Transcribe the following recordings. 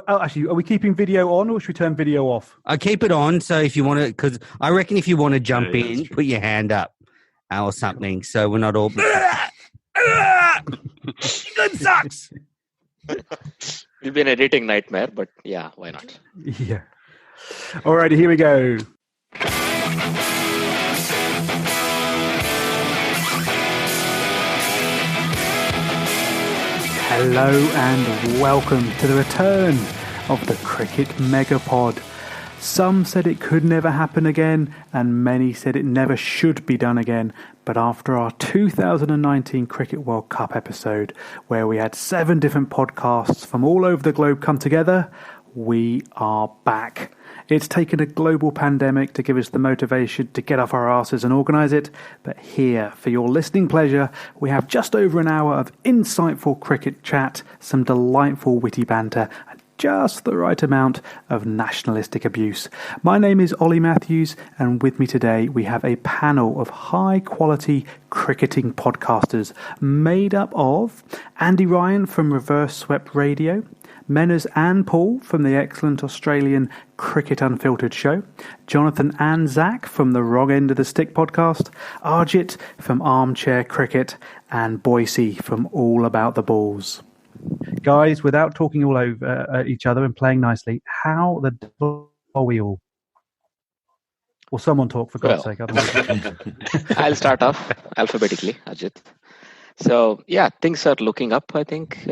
Actually, are we keeping video on or should we turn video off? I keep it on, so if you want to, because I reckon if you want to jump in, put your hand up or something, so we're not all. England sucks. It'll be an editing nightmare, but yeah, why not? Yeah. Alrighty, here we go. Hello and welcome to the return of the Cricket Megapod. Some said it could never happen again, and many said it never should be done again. But after our 2019 Cricket World Cup episode, where we had 7 different podcasts from all over the globe come together, we are back. It's taken a global pandemic to give us the motivation to get off our asses and organise it, but here, for your listening pleasure, we have just over an hour of insightful cricket chat, some delightful witty banter, and just the right amount of nationalistic abuse. My name is Ollie Matthews, and with me today we have a panel of high-quality cricketing podcasters made up of Andy Ryan from Reverse Swept Radio, Menners and Paul from the excellent Australian Cricket Unfiltered show, Jonathan and Zach from the Wrong End of the Stick podcast, Arjit from Armchair Cricket, and Boise from All About the Balls. Guys, without talking all over each other and playing nicely, how the devil are we all? Well, someone talk, for God's sake. Otherwise. I'll start off alphabetically, Arjit. So, yeah, things are looking up, I think.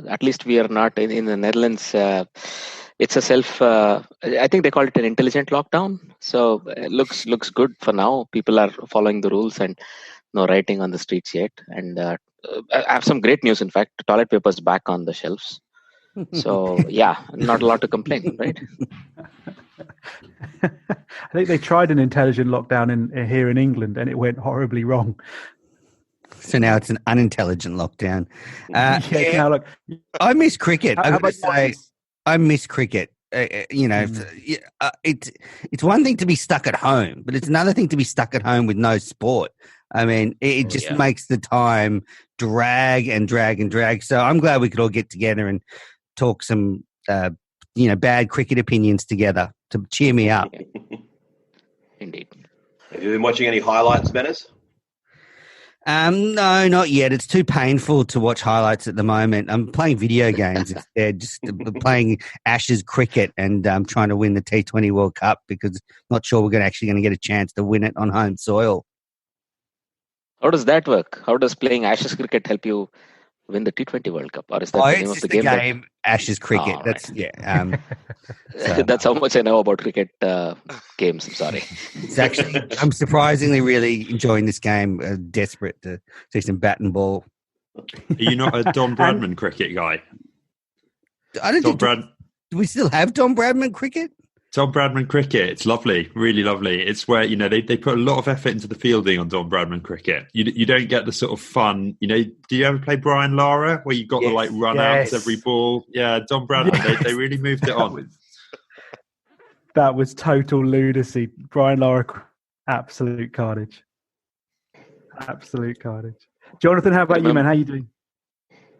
At least we are not in the Netherlands. It's a I think they call it an intelligent lockdown. So it looks good for now. People are following the rules and no rioting on the streets yet. And I have some great news. In fact, toilet paper is back on the shelves. So yeah, not a lot to complain, right? I think they tried an intelligent lockdown here in England and it went horribly wrong. So now it's an unintelligent lockdown. Now look, I miss cricket. I miss cricket. It's one thing to be stuck at home, but it's another thing to be stuck at home with no sport. I mean, it just makes the time drag and drag and drag. So I'm glad we could all get together and talk some, bad cricket opinions together to cheer me up. Indeed. Have you been watching any highlights, Menners? No, not yet. It's too painful to watch highlights at the moment. I'm playing video games instead, just playing Ashes cricket and trying to win the T20 World Cup because I'm not sure we're actually going to get a chance to win it on home soil. How does that work? How does playing Ashes cricket help you win the T20 World Cup? Or is that the name of the game? Ashes cricket. Oh, that's right. That's how much I know about cricket games. I'm sorry. It's actually, I'm surprisingly really enjoying this game. Desperate to see some bat and ball. Are you not a Don Bradman cricket guy? I don't think. Do we still have Don Bradman cricket? Don Bradman cricket, it's lovely, really lovely. It's where, they put a lot of effort into the fielding on Don Bradman cricket. You don't get the sort of fun, do you ever play Brian Lara where you got the run outs every ball? Yeah, Don Bradman, they really moved it on. That was total lunacy. Brian Lara, absolute carnage. Absolute carnage. Jonathan, how about you, man? How you doing?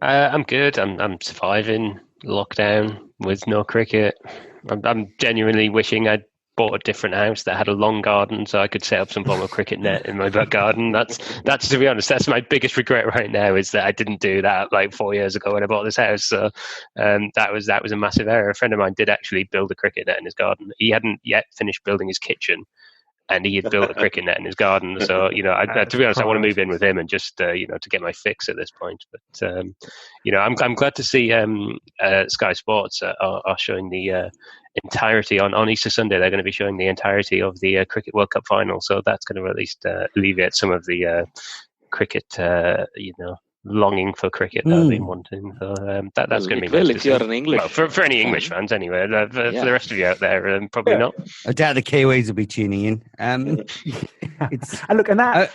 I'm good. I'm surviving lockdown with no cricket. I'm genuinely wishing I'd bought a different house that had a long garden so I could set up some form of cricket net in my back garden. That's to be honest, that's my biggest regret right now, is that I didn't do that like 4 years ago when I bought this house. So that was a massive error. A friend of mine did actually build a cricket net in his garden. He hadn't yet finished building his kitchen, and he had built a cricket net in his garden. So, to be honest, I want to move in with him and just, to get my fix at this point. But, I'm glad to see Sky Sports are showing the entirety on Easter Sunday. They're going to be showing the entirety of the Cricket World Cup final. So that's going to at least alleviate some of the cricket, longing for cricket that I've been wanting. So that's going to be nice if you're an English. Well, for any English fans anyway. For the rest of you out there, probably not. I doubt the Kiwis will be tuning in. And look, and that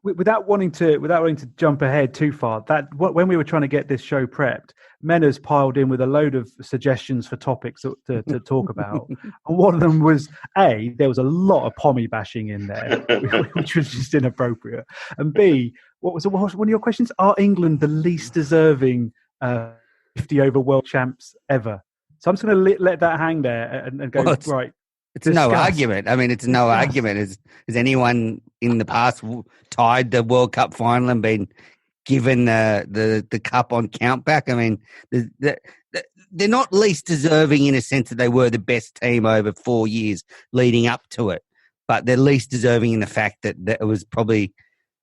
without wanting to jump ahead too far, when we were trying to get this show prepped, Menners piled in with a load of suggestions for topics to talk about. And one of them was, there was a lot of pommy bashing in there, which was just inappropriate. And B, what was one of your questions? Are England the least deserving 50 over world champs ever. So I'm just going to let that hang there and go, right. It's no argument. I mean, it's no argument. Has anyone in the past tied the World Cup final and been given the cup on countback? I mean, they're not least deserving in a sense that they were the best team over 4 years leading up to it, but they're least deserving in the fact that it was probably,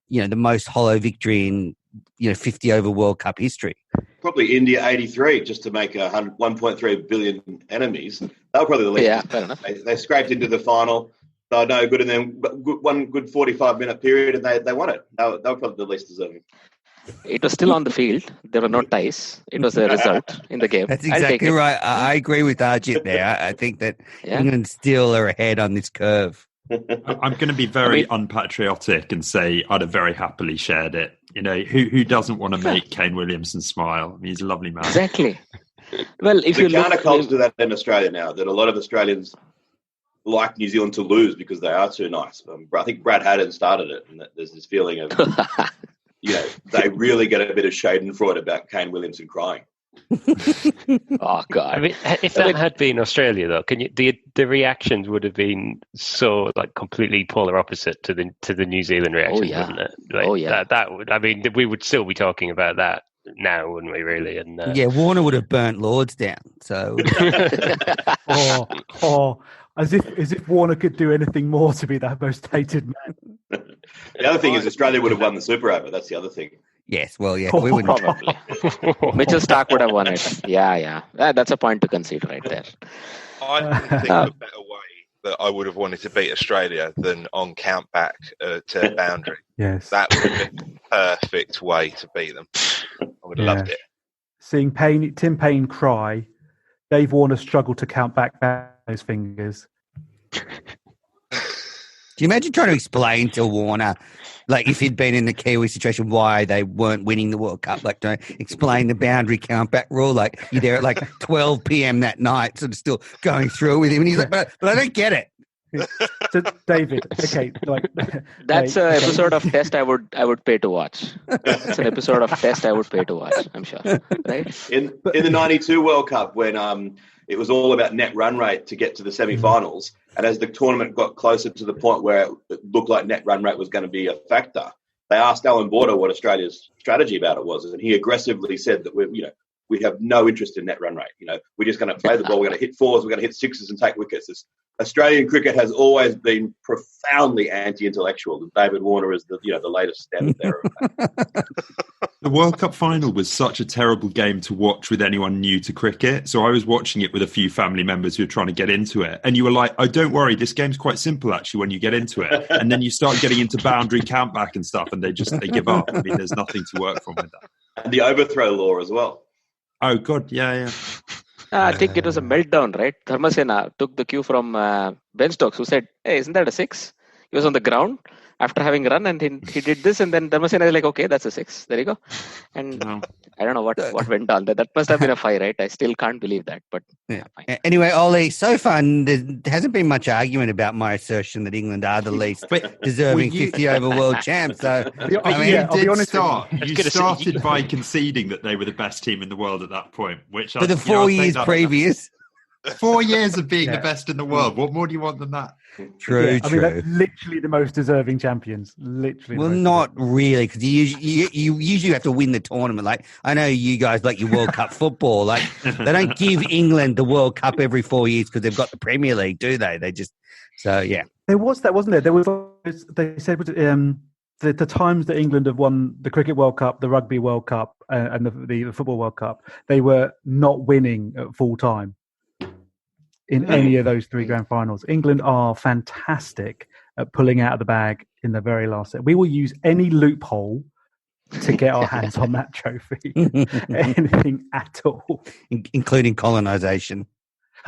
the most hollow victory in 50 over World Cup history. Probably India 83, just to make 1.3 billion enemies. They were probably the least. Yeah, fair enough. They scraped into the final. They were no good, and then one good 45-minute period, and they won it. They were probably the least deserving. It was still on the field. There were no ties. It was a result in the game. That's exactly right. I agree with Arjit there. I think that England still are ahead on this curve. I'm going to be very unpatriotic and say I'd have very happily shared it. Who doesn't want to make Kane Williamson smile? I mean, he's a lovely man. Exactly. Well, if you look, counterculture that in Australia now, that a lot of Australians like New Zealand to lose because they are too nice. I think Brad Haddon started it, and there's this feeling of, they really get a bit of schadenfreude about Kane Williamson crying. Oh God! I mean, if that had been Australia, though, the reactions would have been so completely polar opposite to the New Zealand reaction, wouldn't it? That would. I mean, we would still be talking about that now, wouldn't we? Really? And Warner would have burnt Lords down. So, as if Warner could do anything more to be that most hated man. The other thing is Australia would have won the Super Over. That's the other thing. Yes, well, we wouldn't. Probably. Mitchell Starc would have won it. Yeah. That's a point to concede right there. I can think of a better way that I would have wanted to beat Australia than on count back to boundary. Yes. That would have been the perfect way to beat them. I would have loved it. Seeing Tim Payne cry, Dave Warner struggled to count back those fingers. Do you imagine trying to explain to Warner, like if he'd been in the Kiwi situation, why they weren't winning the World Cup? Like, to explain the boundary countback rule. Like, you're there at like 12 p.m. that night, sort of still going through it with him, and he's like, "But I don't get it." So, David, okay, that's an episode of Test I would pay to watch. It's an episode of Test I would pay to watch. I'm sure, right? In the '92 World Cup, when it was all about net run rate to get to the semi-finals, and as the tournament got closer to the point where it looked like net run rate was going to be a factor, they asked Alan Border what Australia's strategy about it was, and he aggressively said that we have no interest in net run rate. We're just going to play the ball. We're going to hit fours. We're going to hit sixes and take wickets. Australian cricket has always been profoundly anti-intellectual. And David Warner is the latest standard bearer of that. The World Cup final was such a terrible game to watch with anyone new to cricket. So I was watching it with a few family members who were trying to get into it. And you were like, "Oh, don't worry, this game's quite simple actually when you get into it." And then you start getting into boundary countback and stuff, and they give up. I mean, there's nothing to work from with that. And the overthrow law as well. Oh God, yeah. I think it was a meltdown, right? Dharmasena took the cue from Ben Stokes, who said, "Hey, isn't that a six?" He was on the ground after having run, and he did this, and then Dharmasena is like, "Okay, that's a six. There you go." And I don't know what went on. That must have been a 5, right? I still can't believe that, but yeah. Anyway, Ollie, so far there hasn't been much argument about my assertion that England are the least deserving 50 over world champs. So I'll be honest. You started by conceding that they were the best team in the world at that point, which for the 4 years previous. 4 years of being the best in the world. What more do you want than that? True. I mean, that's literally the most deserving champions. Literally. Well, not really, because you usually have to win the tournament. Like, I know you guys like your World Cup football. Like, they don't give England the World Cup every 4 years because they've got the Premier League, do they? They just yeah. There was that, wasn't there? There was. They said the times that England have won the Cricket World Cup, the Rugby World Cup, and the Football World Cup, they were not winning at full time in any of those 3 grand finals. England are fantastic at pulling out of the bag in the very last set. We will use any loophole to get our hands on that trophy. Anything at all. Including colonisation.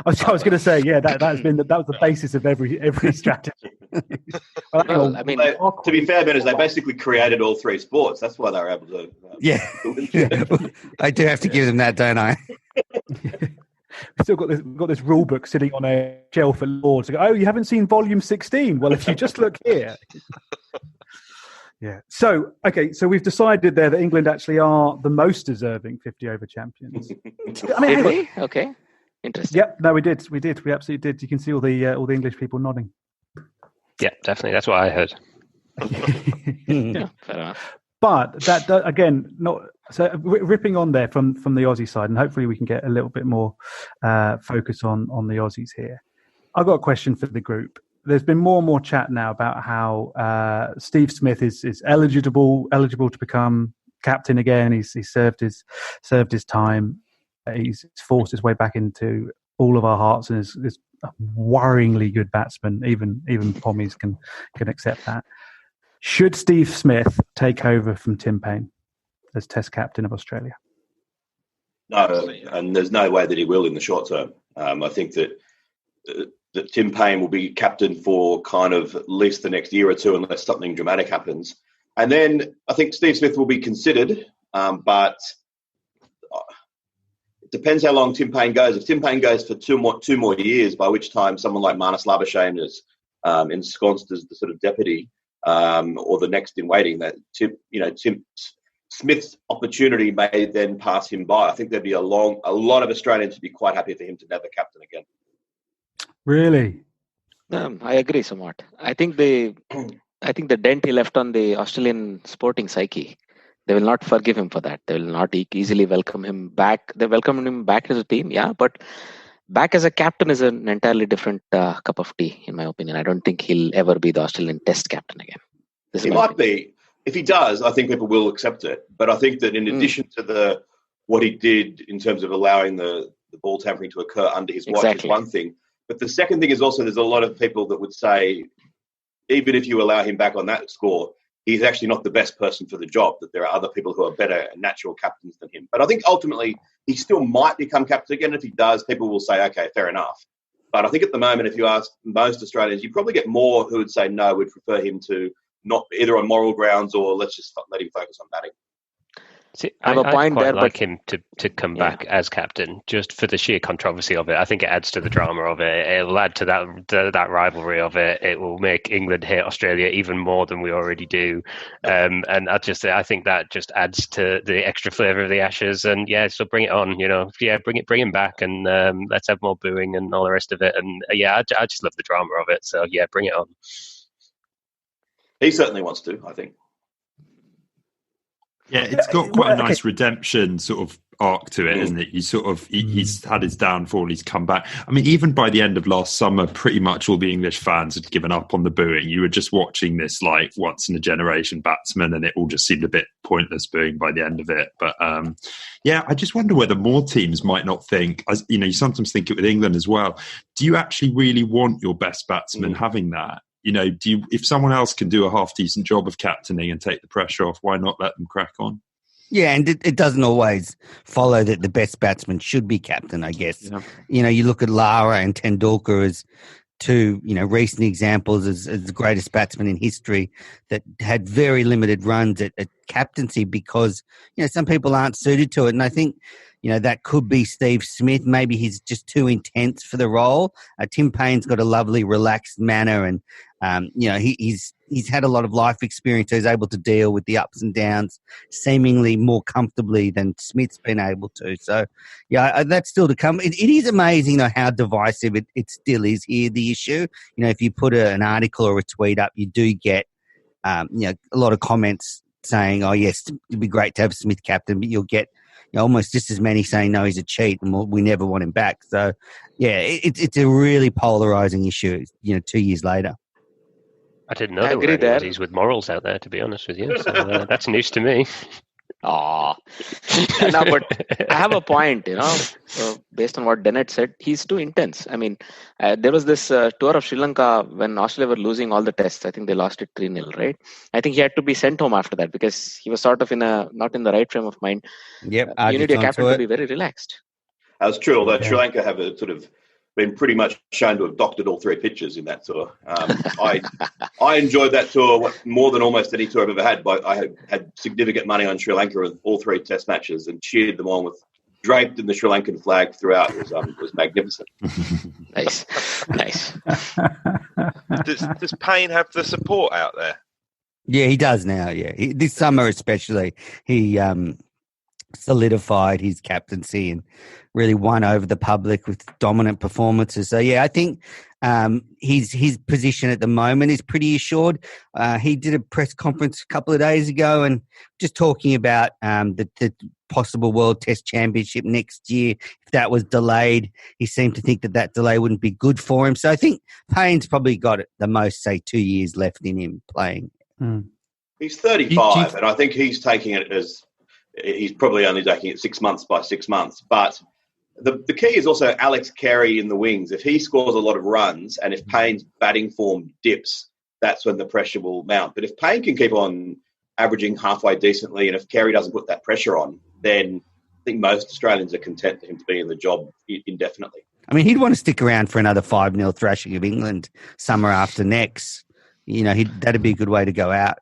I was going to say, that was the basis of every strategy. Well, I mean, to be fair, Ben, they basically created all 3 sports. That's why they were able to. I do have to give them that, don't I? We've still got this rule book sitting on a shelf at Lords. Oh, you haven't seen volume 16? Well, if you just look here. Yeah. So, okay, so we've decided there that England actually are the most deserving 50-over champions. Did we? Okay. Interesting. Yep. No, we did. We absolutely did. You can see all the English people nodding. Yeah, definitely. That's what I heard. Yeah, fair enough. But that again, not so ripping on there from the Aussie side, and hopefully we can get a little bit more focus on the Aussies here. I've got a question for the group. There's been more and more chat now about how Steve Smith is eligible to become captain again. He's served his time. He's forced his way back into all of our hearts, and is a worryingly good batsman. Even Pommies can accept that. Should Steve Smith take over from Tim Paine as Test captain of Australia? No, and there's no way that he will in the short term. I think that Tim Paine will be captain for kind of at least the next year or two, unless something dramatic happens. And then I think Steve Smith will be considered, but it depends how long Tim Paine goes. If Tim Paine goes for two more years, by which time someone like Marnus Labuschagne is ensconced as the sort of deputy, or the next in waiting, that Tim Smith's opportunity may then pass him by. I think there'd be a lot of Australians would be quite happy for him to never captain again. Really? I agree somewhat. I think the dent he left on the Australian sporting psyche, they will not forgive him for that. They will not easily welcome him back. They welcomed him back as a team, yeah, but back as a captain is an entirely different cup of tea, in my opinion. I don't think he'll ever be the Australian Test captain again. He might be. If he does, I think people will accept it. But I think that in addition to what he did in terms of allowing the ball tampering to occur under his watch is one thing. But the second thing is also there's a lot of people that would say, even if you allow him back on that score, he's actually not the best person for the job, that there are other people who are better natural captains than him. But I think ultimately he still might become captain again. If he does, people will say, okay, fair enough. But I think at the moment, if you ask most Australians, you probably get more who would say, no, we'd prefer him to not either on moral grounds or let's just let him focus on batting. See, I quite like him to come back as captain, just for the sheer controversy of it. I think it adds to the drama of it. It will add to that rivalry of it. It will make England hate Australia even more than we already do. And I think that just adds to the extra flavour of the Ashes. And yeah, so bring it on. Bring him back, and let's have more booing and all the rest of it. And I just love the drama of it. So yeah, bring it on. He certainly wants to, I think. Yeah, it's got quite a nice redemption sort of arc to it, isn't it? He's had his downfall, he's come back. I mean, even by the end of last summer, pretty much all the English fans had given up on the booing. You were just watching this like once in a generation batsman, and it all just seemed a bit pointless booing by the end of it. But I just wonder whether more teams might not think, as you sometimes think it with England as well. Do you actually really want your best batsman having that? If someone else can do a half-decent job of captaining and take the pressure off, why not let them crack on? Yeah, and it doesn't always follow that the best batsman should be captain, I guess. Yeah. You look at Lara and Tendulkar as two, recent examples as the greatest batsmen in history that had very limited runs at captaincy because, some people aren't suited to it. And I think, that could be Steve Smith. Maybe he's just too intense for the role. Tim Paine's got a lovely, relaxed manner, and he's had a lot of life experience, so he's able to deal with the ups and downs seemingly more comfortably than Smith's been able to. So, that's still to come. It is amazing, though, how divisive it still is here, the issue. If you put an article or a tweet up, you do get, a lot of comments saying, oh, yes, it'd be great to have Smith captain, but you'll get almost just as many saying, no, he's a cheat and we never want him back. So, yeah, it's a really polarising issue, 2 years later. I didn't know there were any Aussies with morals out there, to be honest with you. So that's news to me. No, but I have a point, based on what Dennett said, he's too intense. I mean, there was this tour of Sri Lanka when Australia were losing all the tests. I think they lost it 3-0, right? I think he had to be sent home after that because he was sort of not in the right frame of mind. Yep. You need a captain to be very relaxed. That's true, although Sri Lanka have a sort of been pretty much shown to have doctored all three pitches in that tour. I enjoyed that tour more than almost any tour I've ever had. But I had significant money on Sri Lanka in all three Test matches and cheered them on with draped in the Sri Lankan flag throughout. It was magnificent. Nice. Does Payne have the support out there? Yeah, he does now. Yeah, this summer especially, he solidified his captaincy and really won over the public with dominant performances. So yeah, I think his position at the moment is pretty assured. He did a press conference a couple of days ago and just talking about the possible World Test Championship next year. If that was delayed, he seemed to think that delay wouldn't be good for him. So I think Payne's probably got the most, say, 2 years left in him playing. He's 35, and I think he's taking it as he's probably only taking it 6 months by 6 months. But the key is also Alex Carey in the wings. If he scores a lot of runs and if Payne's batting form dips, that's when the pressure will mount. But if Payne can keep on averaging halfway decently and if Carey doesn't put that pressure on, then I think most Australians are content for him to be in the job indefinitely. I mean, he'd want to stick around for another 5-0 thrashing of England summer after next. You know, that'd be a good way to go out.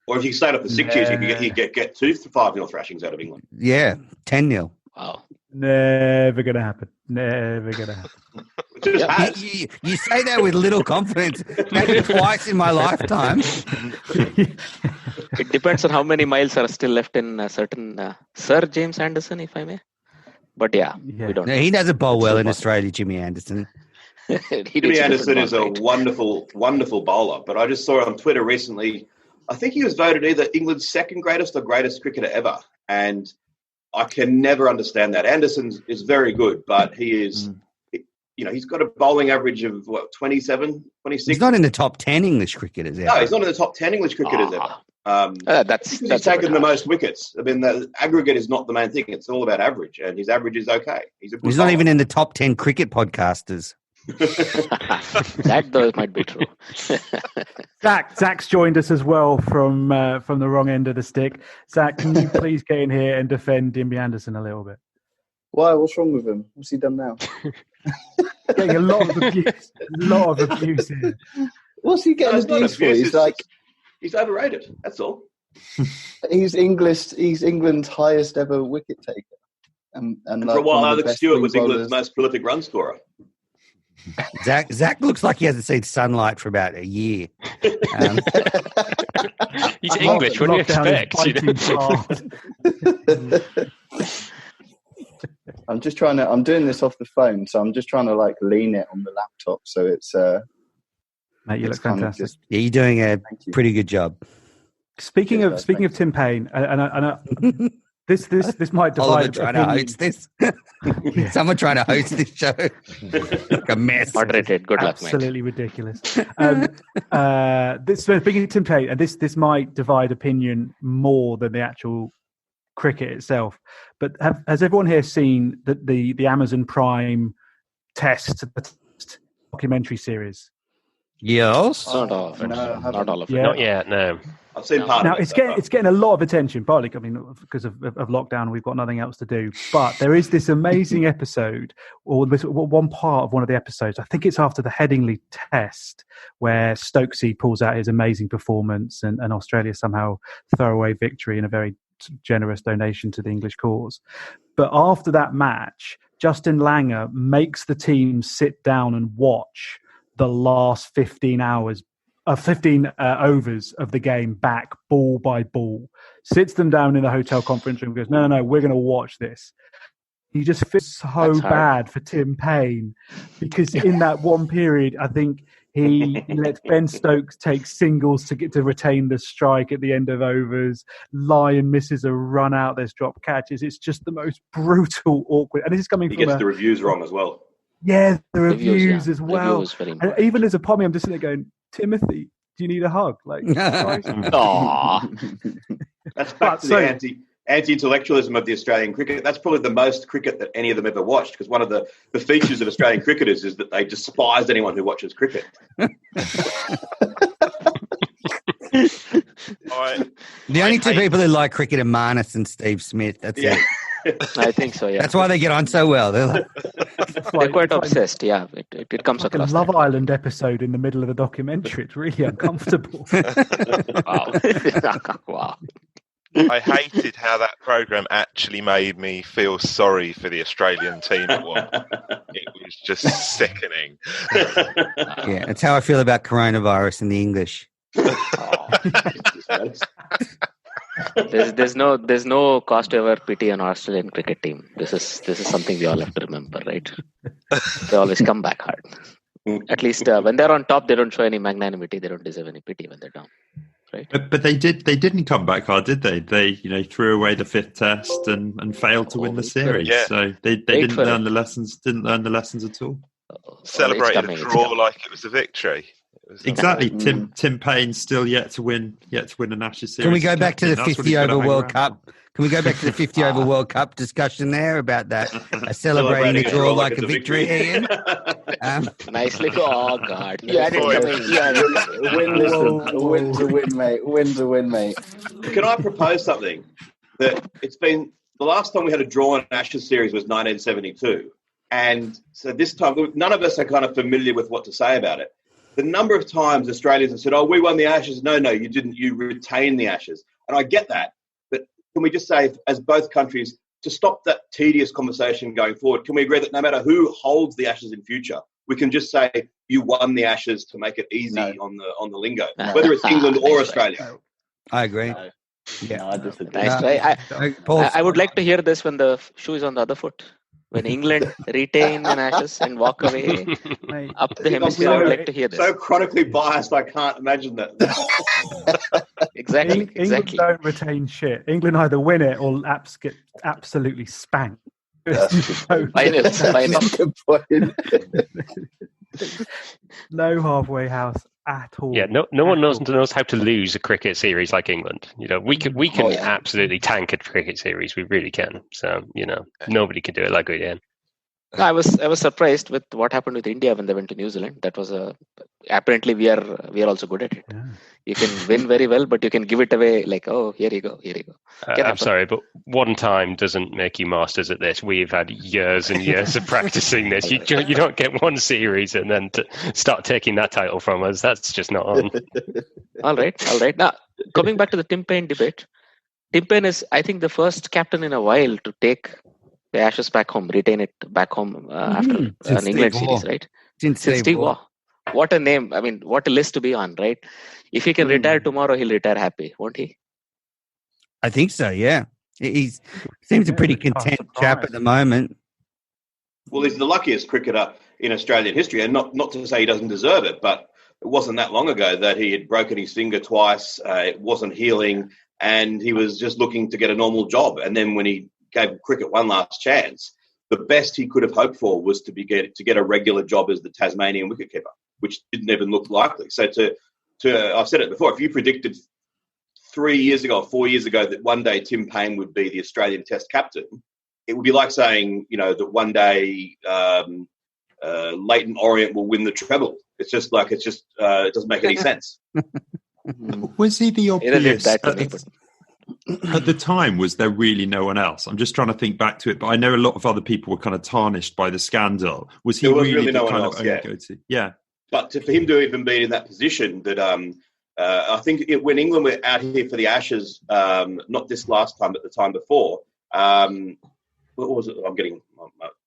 Or if you stayed up for 6 years, you could get 2 5-0 thrashings out of England. Yeah, 10-0. Wow. Never going to happen. Never going to happen. You say that with little confidence. Maybe twice in my lifetime. It depends on how many miles are still left in certain Sir James Anderson, if I may. But yeah. We don't. No, he doesn't bowl well in Australia, Jimmy Anderson. Jimmy Anderson is a wonderful, wonderful bowler. But I just saw on Twitter recently, I think he was voted either England's second greatest or greatest cricketer ever. And I can never understand that. Anderson is very good, but he is, he's got a bowling average of, 27, 26? He's not in the top 10 English cricketers ever. No, he's not in the top 10 English cricketers ever. That's he's taken the most wickets. I mean, the aggregate is not the main thing. It's all about average, and his average is okay. He's not even in the top 10 cricket podcasters. That though might be true. Zach's joined us as well from the wrong end of the stick. Zach, can you please get in here and defend Jimmy Anderson a little bit? Why? What's wrong with him? What's he done now? Getting a lot of abuse here. What's he getting abuse for? He's overrated. That's all. He's England's highest ever wicket taker, and for a while, Alex Stewart was England's most prolific run scorer. Zach looks like he hasn't seen sunlight for about a year. He's English. What do you expect? I'm doing this off the phone, so I'm just trying to lean it on the laptop, so it's. Mate, you look fantastic. You're doing a pretty good job. Speaking of Tim Payne, and this might divide. Trying to host this. Someone trying to host this show. Like a mess. Moderated. Good luck, mate. Absolutely ridiculous. Speaking of Tim Payne, and this might divide opinion more than the actual cricket itself. But has everyone here seen the Amazon Prime test documentary series? Yes. Not all of it. Not all of it. Yeah. Not yet, no. I've seen part of it. It's getting a lot of attention, partly because of lockdown. We've got nothing else to do. But there is this amazing episode, or one part of one of the episodes. I think it's after the Headingley Test, where Stokesy pulls out his amazing performance, and Australia somehow throw away victory in a very generous donation to the English cause. But after that match, Justin Langer makes the team sit down and watch the last 15 overs of the game back, ball by ball, sits them down in the hotel conference room, goes, no, we're going to watch this. You just feel so bad for Tim Payne, because in that one period, I think he let Ben Stokes take singles to retain the strike at the end of overs. Lyon misses a run out, there's drop catches. It's just the most brutal, awkward. And this is coming he from gets the reviews wrong as well. Yeah, the reviews as well. And even as a pommy, I'm just sitting there going, Timothy, do you need a hug? That's back to the anti-intellectualism of the Australian cricket. That's probably the most cricket that any of them ever watched, because one of the features of Australian cricketers is that they despise anyone who watches cricket. The only two people who like cricket are Marnus and Steve Smith. That's it. I think so, yeah. That's why they get on so well. They're quite obsessed, yeah. It comes like across. A Love Island episode in the middle of the documentary. It's really uncomfortable. Wow. I hated how that program actually made me feel sorry for the Australian team at one. It was just sickening. Yeah, that's how I feel about coronavirus and the English. There's no cost to ever pity an Australian cricket team. This is something we all have to remember, right? They always come back hard. At least when they're on top, they don't show any magnanimity. They don't deserve any pity when they're down, right? But they didn't come back hard, did they? They threw away the 5th test and failed to win the series. Yeah. So they didn't learn the lessons. Didn't learn the lessons at all. Celebrated a draw like it was a victory. Exactly. Tim Payne's still yet to win an Ashes series. Can we go back to the 50 over World Cup? Can we go back to the 50 over World Cup discussion there about that? Celebrating a draw like a victory, Ian? Nicely. Oh, God. You had it coming. A win's a win, mate. Win's a win, mate. Can I propose something? That it's been the last time we had a draw in an Ashes series was 1972. And so this time, none of us are kind of familiar with what to say about it. The number of times Australians have said, "Oh, we won the Ashes." No, you didn't. You retained the Ashes. And I get that. But can we just say, as both countries, to stop that tedious conversation going forward, can we agree that no matter who holds the Ashes in future, we can just say, you won the Ashes to make it easy on the lingo, whether it's England or Australia? I agree. Yeah, I disagree. Nice try. I would like to hear this when the shoe is on the other foot. When England retain an Ashes and walk away up the hemisphere, I would like to hear this. So chronically biased, I can't imagine that. Exactly. England don't retain shit. England either win it or get absolutely spanked. No halfway house at all. Yeah, no one knows how to lose a cricket series like England. We can absolutely tank a cricket series. We really can. So nobody can do it like we did. I was surprised with what happened with India when they went to New Zealand. That was apparently we are also good at it. Yeah. You can win very well, but you can give it away like, oh, here you go. I'm sorry, but one time doesn't make you masters at this. We've had years and years of practicing this. You don't get one series and then to start taking that title from us. That's just not on. All right. Now, coming back to the Tim Payne debate, Tim Payne is, I think, the first captain in a while to take the Ashes back home, retain it back home after an England series, right? Since Steve Waugh. What a name. I mean, what a list to be on, right? If he can retire tomorrow, he'll retire happy, won't he? I think so, yeah. He seems a pretty content chap at the moment. Well, he's the luckiest cricketer in Australian history, and not to say he doesn't deserve it, but it wasn't that long ago that he had broken his finger twice, it wasn't healing, and he was just looking to get a normal job. And then when he gave cricket one last chance, the best he could have hoped for was to get a regular job as the Tasmanian wicketkeeper, which didn't even look likely. So I've said it before, if you predicted 3 years ago or 4 years ago that one day Tim Payne would be the Australian Test captain, it would be like saying, that one day Leighton Orient will win the treble. It doesn't make any sense. Was he the obvious? At the time, was there really no one else? I'm just trying to think back to it, but I know a lot of other people were kind of tarnished by the scandal. Was he really no kind of only go-to? Yeah. But for him to even be in that position, that I think when England were out here for the Ashes, not this last time, but the time before, what was it?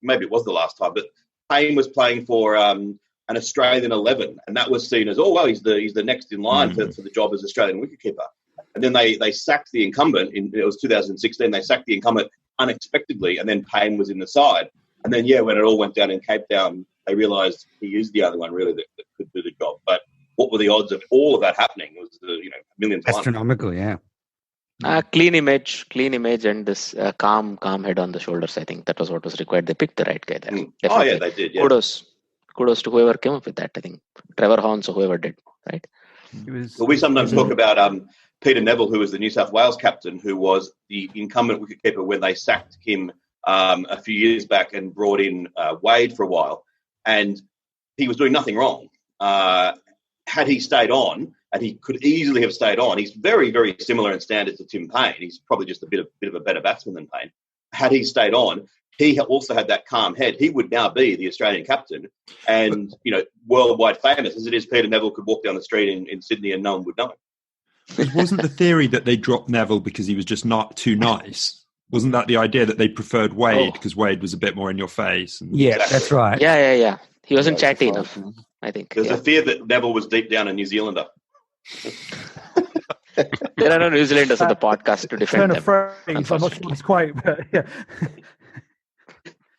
Maybe it was the last time, but Payne was playing for an Australian 11, and that was seen as, oh, well, he's the next in line for the job as Australian wicketkeeper. And then they sacked the incumbent. It was 2016. They sacked the incumbent unexpectedly, and then Payne was in the side. And then, when it all went down in Cape Town, they realised he is the only one really that could do the job. But what were the odds of all of that happening? It was millions. Astronomical, yeah. Clean image, and this calm head on the shoulders. I think that was what was required. They picked the right guy there. Oh yeah, they did. Yeah. Kudos to whoever came up with that. I think Trevor Horns or whoever did. Right. We sometimes talk about Peter Neville, who was the New South Wales captain, who was the incumbent wicketkeeper when they sacked him a few years back and brought in Wade for a while, and he was doing nothing wrong. Had he stayed on, and he could easily have stayed on, he's very, very similar in standards to Tim Payne. He's probably just a bit of a better batsman than Payne. Had he stayed on, he also had that calm head. He would now be the Australian captain, and worldwide famous as it is. Peter Neville could walk down the street in Sydney and no one would know. It wasn't the theory that they dropped Neville because he was just not too nice. Wasn't that the idea that they preferred Wade because Wade was a bit more in your face? Yeah, that's right. Yeah. He wasn't chatty enough, I think. There's a fear that Neville was deep down a New Zealander. There are no New Zealanders on the podcast to defend them. Phrase, I'm not sure it's quite, but yeah.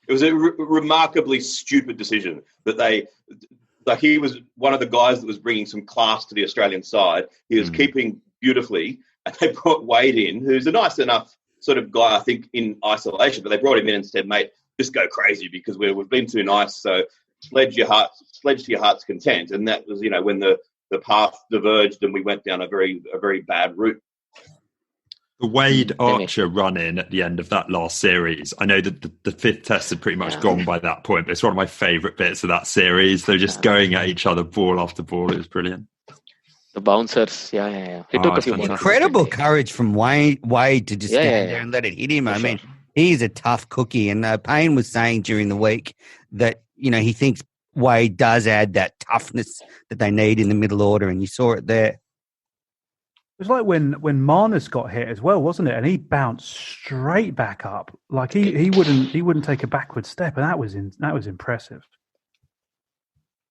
It was a remarkably stupid decision that he was one of the guys that was bringing some class to the Australian side. He was keeping beautifully, and they brought Wade in, who's a nice enough sort of guy, I think, in isolation, but they brought him in and said, mate, just go crazy because we've been too nice, so sledge to your heart's content. And that was, when the path diverged and we went down a very bad route. The Wade Archer run in at the end of that last series. I know that the fifth test had pretty much gone by that point, but it's one of my favourite bits of that series. They're just going at each other, ball after ball. It was brilliant. The bouncers, yeah. He took a few incredible courage from Wade to just stand there and let it hit him. I mean, he's a tough cookie. And Payne was saying during the week that, he thinks Wade does add that toughness that they need in the middle order, and you saw it there. It was like when Marnus got hit as well, wasn't it? And he bounced straight back up, like he wouldn't take a backward step, and that was impressive.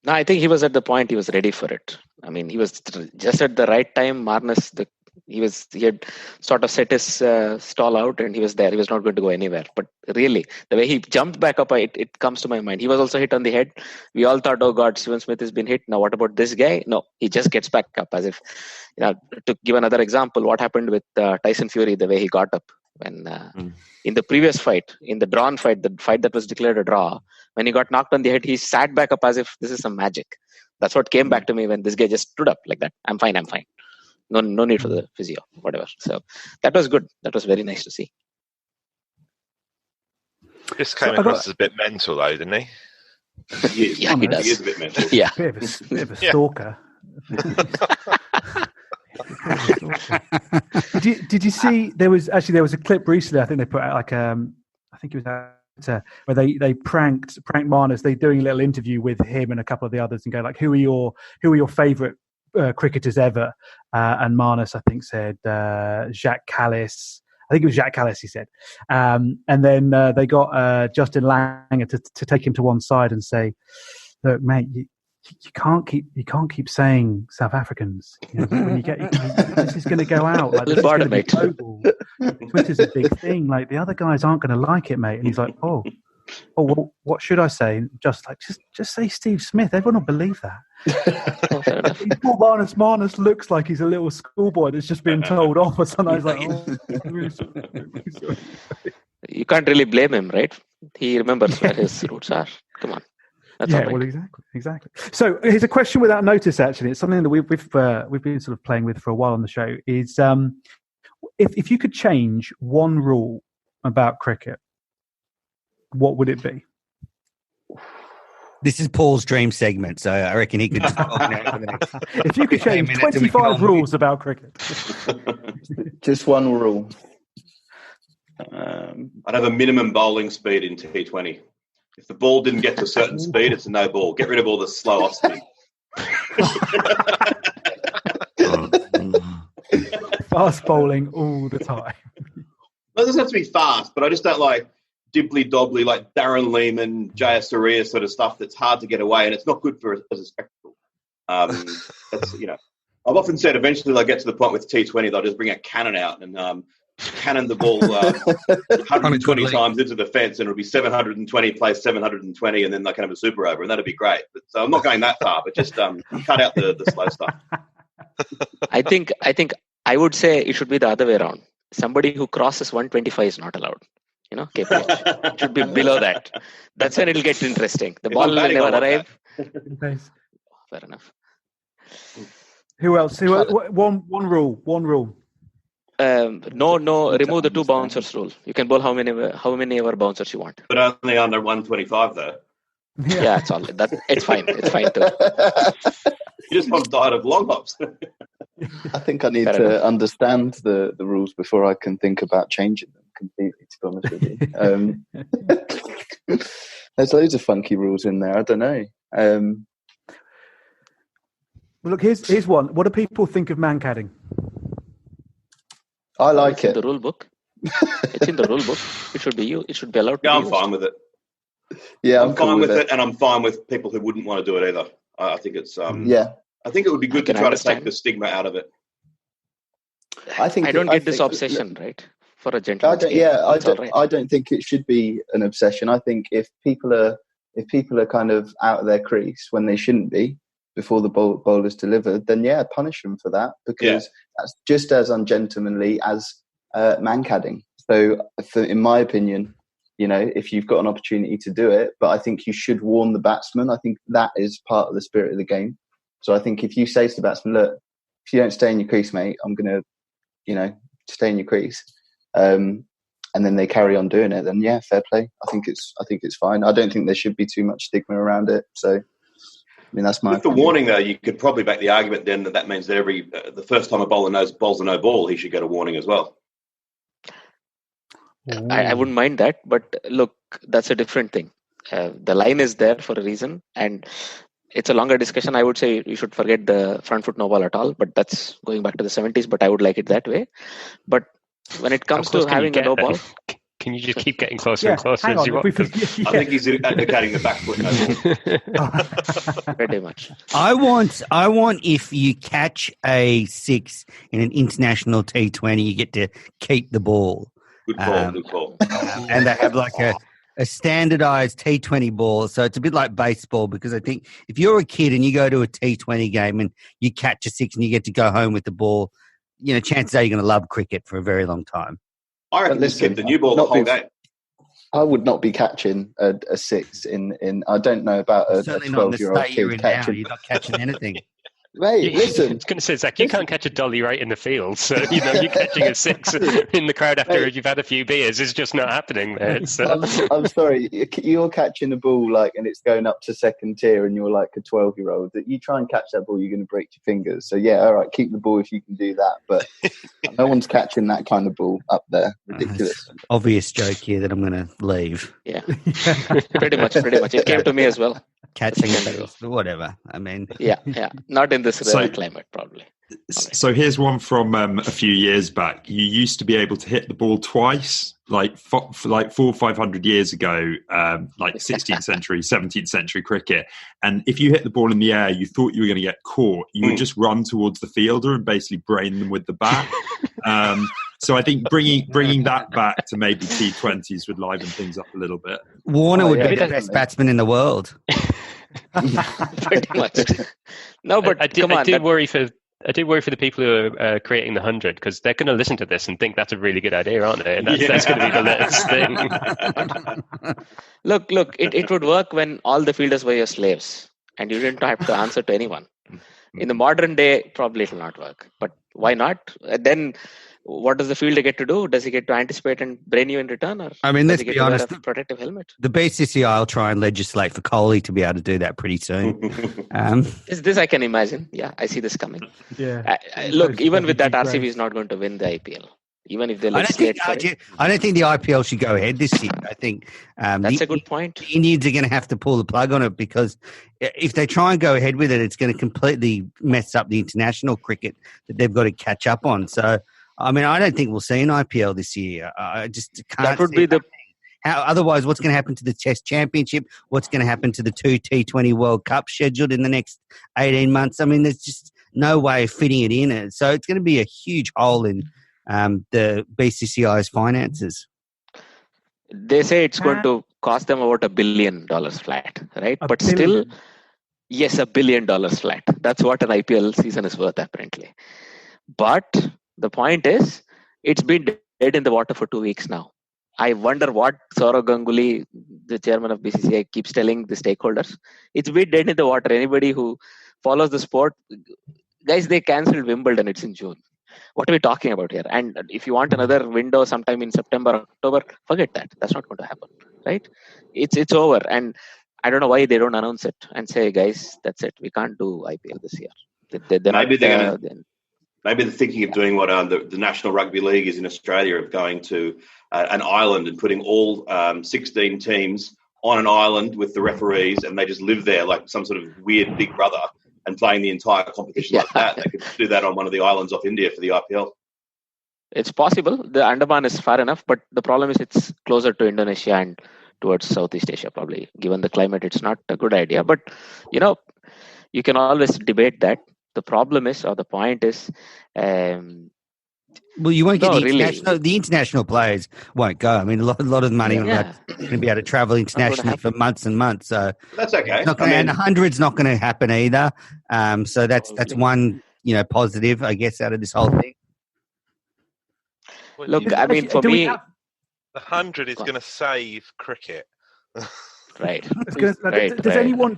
No, I think he was at the point he was ready for it. I mean, he was just at the right time. Marnus, he had sort of set his stall out, and he was there. He was not going to go anywhere. But really, the way he jumped back up, it comes to my mind. He was also hit on the head. We all thought, oh God, Steven Smith has been hit. Now what about this guy? No, he just gets back up as if, to give another example, what happened with Tyson Fury, the way he got up when in the previous fight, in the drawn fight, the fight that was declared a draw, when he got knocked on the head, he sat back up as if this is some magic. That's what came back to me when this guy just stood up like that. I'm fine. No need for the physio, whatever. So that was good. That was very nice to see. This came across as a bit mental, though, didn't he? Yeah, he does. He is a bit mental. Yeah, bit of a stalker. Did you see? There was a clip recently. I think they put out I think it was where they pranked Marnus. They're doing a little interview with him and a couple of the others and go like, who are your favourite cricketers ever? And Marnus, I think, said Jacques Kallis. I think it was Jacques Kallis, he said. And then they got Justin Langer to take him to one side and say, look, mate, you can't keep saying South Africans. When you get this is going to go out. Like, this is going to be global. Twitter's a big thing. Like, the other guys aren't going to like it, mate. And he's like, oh, well, what should I say? Just say Steve Smith. Everyone will believe that. Marnus looks like he's a little schoolboy that's just been told off or something. I was like, I'm really sorry. You can't really blame him, right? He remembers where his roots are. Come on. Well, exactly. So here's a question without notice. Actually, it's something that we've been sort of playing with for a while on the show. Is if you could change one rule about cricket, what would it be? This is Paul's dream segment, so I reckon he could. If you could change 25 rules about cricket, just one rule. I'd have a minimum bowling speed in T20. If the ball didn't get to a certain speed, it's a no ball. Get rid of all the slow off speed. Fast bowling all the time. Well, it doesn't have to be fast, but I just don't like dibbly-dobbly, like Darren Lehman, Jaya Surya sort of stuff that's hard to get away, and it's not good for as a spectacle. That's, I've often said eventually they'll get to the point with T20, they'll just bring a cannon out and cannon the ball 120 times into the fence, and it'll be 720 plays 720, and then they can have a super over, and that'd be great. But so I'm not going that far, but just cut out the slow stuff. I think I would say it should be the other way around. Somebody who crosses 125 is not allowed. KPH. It should be below that. That's when it'll get interesting. The ball will never arrive. Fair enough. Who else? One rule. No. Remove the two bouncers rule. You can bowl how many ever bouncers you want. But only under 125 though. Yeah, it's all. It's fine. It's fine too. You just want diet of long hops. I think I need to understand the rules before I can think about changing them completely, to be honest with you. There's loads of funky rules in there. I don't know. Well, look, here's one. What do people think of mankadding? I like it's in the rule book. It's in the rule book. It should be allowed to be I'm fine with it. Yeah, I'm fine with it, and I'm fine with people who wouldn't want to do it either. I think it's I think it would be good to try to take the stigma out of it. I don't get this obsession, right? For a gentleman's game. I don't think it should be an obsession. I think if people are kind of out of their crease when they shouldn't be before the ball is delivered, then punish them for that, because that's just as ungentlemanly as mankadding. So, in my opinion, if you've got an opportunity to do it, but I think you should warn the batsman. I think that is part of the spirit of the game. So I think if you say to the batsman, look, if you don't stay in your crease, mate, I'm going to, stay in your crease. And then they carry on doing it, then fair play. I think it's fine. I don't think there should be too much stigma around it. So, that's my opinion. The warning, though, you could probably make the argument then that means that the first time a bowler bowls a no ball, he should get a warning as well. I wouldn't mind that, but look, that's a different thing. The line is there for a reason, and it's a longer discussion. I would say you should forget the front foot no ball at all, but that's going back to the 70s, but I would like it that way. But when it comes to having a no ball... Can you just keep getting closer and closer as you want? I think he's advocating the back foot no ball. Pretty much. I want if you catch a 6 in an international T20, you get to keep the ball. Good call. And they have like a standardized T20 ball. So it's a bit like baseball, because I think if you're a kid and you go to a T20 game and you catch a 6 and you get to go home with the ball, chances are you're going to love cricket for a very long time. I reckon just keep the new ball the whole game. I would not be catching a 6 in I don't know about a 12-year-old kid catching. You're not catching anything. Mate, listen. I was going to say, Zach, you can't catch a dolly right in the field. So, you're catching a 6 in the crowd after you've had a few beers. It's just not happening there. I'm sorry. You're catching a ball, and it's going up to second tier, and you're like a 12-year-old. That you try and catch that ball, you're going to break your fingers. So, all right, keep the ball if you can do that. But no one's catching that kind of ball up there. Ridiculous. Obvious joke here that I'm going to leave. Yeah. Pretty much. It came to me as well. Catching whatever. I mean, not in this climate, probably. So here's one from a few years back. You used to be able to hit the ball twice, like 400-500 years ago, like 16th century, 17th century cricket. And if you hit the ball in the air, you thought you were going to get caught. You would just run towards the fielder and basically brain them with the bat. So I think bringing that back to maybe T20s would liven things up a little bit. Warner would be the best batsman in the world. Pretty much. No, but I did worry for the people who are creating the 100, because they're going to listen to this and think that's a really good idea, aren't they? And that's going to be the next thing. Look, it would work when all the fielders were your slaves and you didn't have to answer to anyone. In the modern day, probably it will not work. But why not? Then what does the fielder get to do? Does he get to anticipate and brain you in return? Or let's be honest. A protective helmet? The BCCI will try and legislate for Kohli to be able to do that pretty soon. This I can imagine. Yeah, I see this coming. Yeah. Look, even with that, RCB is not going to win the IPL. Even if they legislate for it. I don't think the IPL should go ahead this year. I think that's a good point. The Indians are going to have to pull the plug on it, because if they try and go ahead with it, it's going to completely mess up the international cricket that they've got to catch up on. So, I don't think we'll see an IPL this year. I just can't. That would be otherwise, what's going to happen to the Test Championship? What's going to happen to the 2 T20 World Cup scheduled in the next 18 months? There's just no way of fitting it in. So it's going to be a huge hole in the BCCI's finances. They say it's going to cost them about $1 billion flat, right? But still, yes, $1 billion flat. That's what an IPL season is worth, apparently. But the point is, it's been dead in the water for 2 weeks now. I wonder what Saurav Ganguly, the chairman of BCCI, keeps telling the stakeholders. It's been dead in the water. Anybody who follows the sport, guys, they cancelled Wimbledon. It's in June. What are we talking about here? And if you want another window sometime in September, October, forget that. That's not going to happen, right? It's over. And I don't know why they don't announce it and say, guys, that's it. We can't do IPL this year. Maybe they're thinking of doing what the National Rugby League is in Australia, of going to an island and putting all 16 teams on an island with the referees, and they just live there like some sort of weird Big Brother, and playing the entire competition like that. They could do that on one of the islands off India for the IPL. It's possible. The Andaman is far enough, but the problem is it's closer to Indonesia and towards Southeast Asia, probably. Given the climate, it's not a good idea. But, you can always debate that. the problem is, or the point is, well, you won't get no, the international. really. The international players won't go. I mean, a lot of the money Yeah. going to be able to travel internationally for months and months. So That's okay. and the 100's not going to happen either. So that's one positive, I guess, out of this whole thing. Well, Look, I mean, for me, the 100 is going to save cricket. Right. Does anyone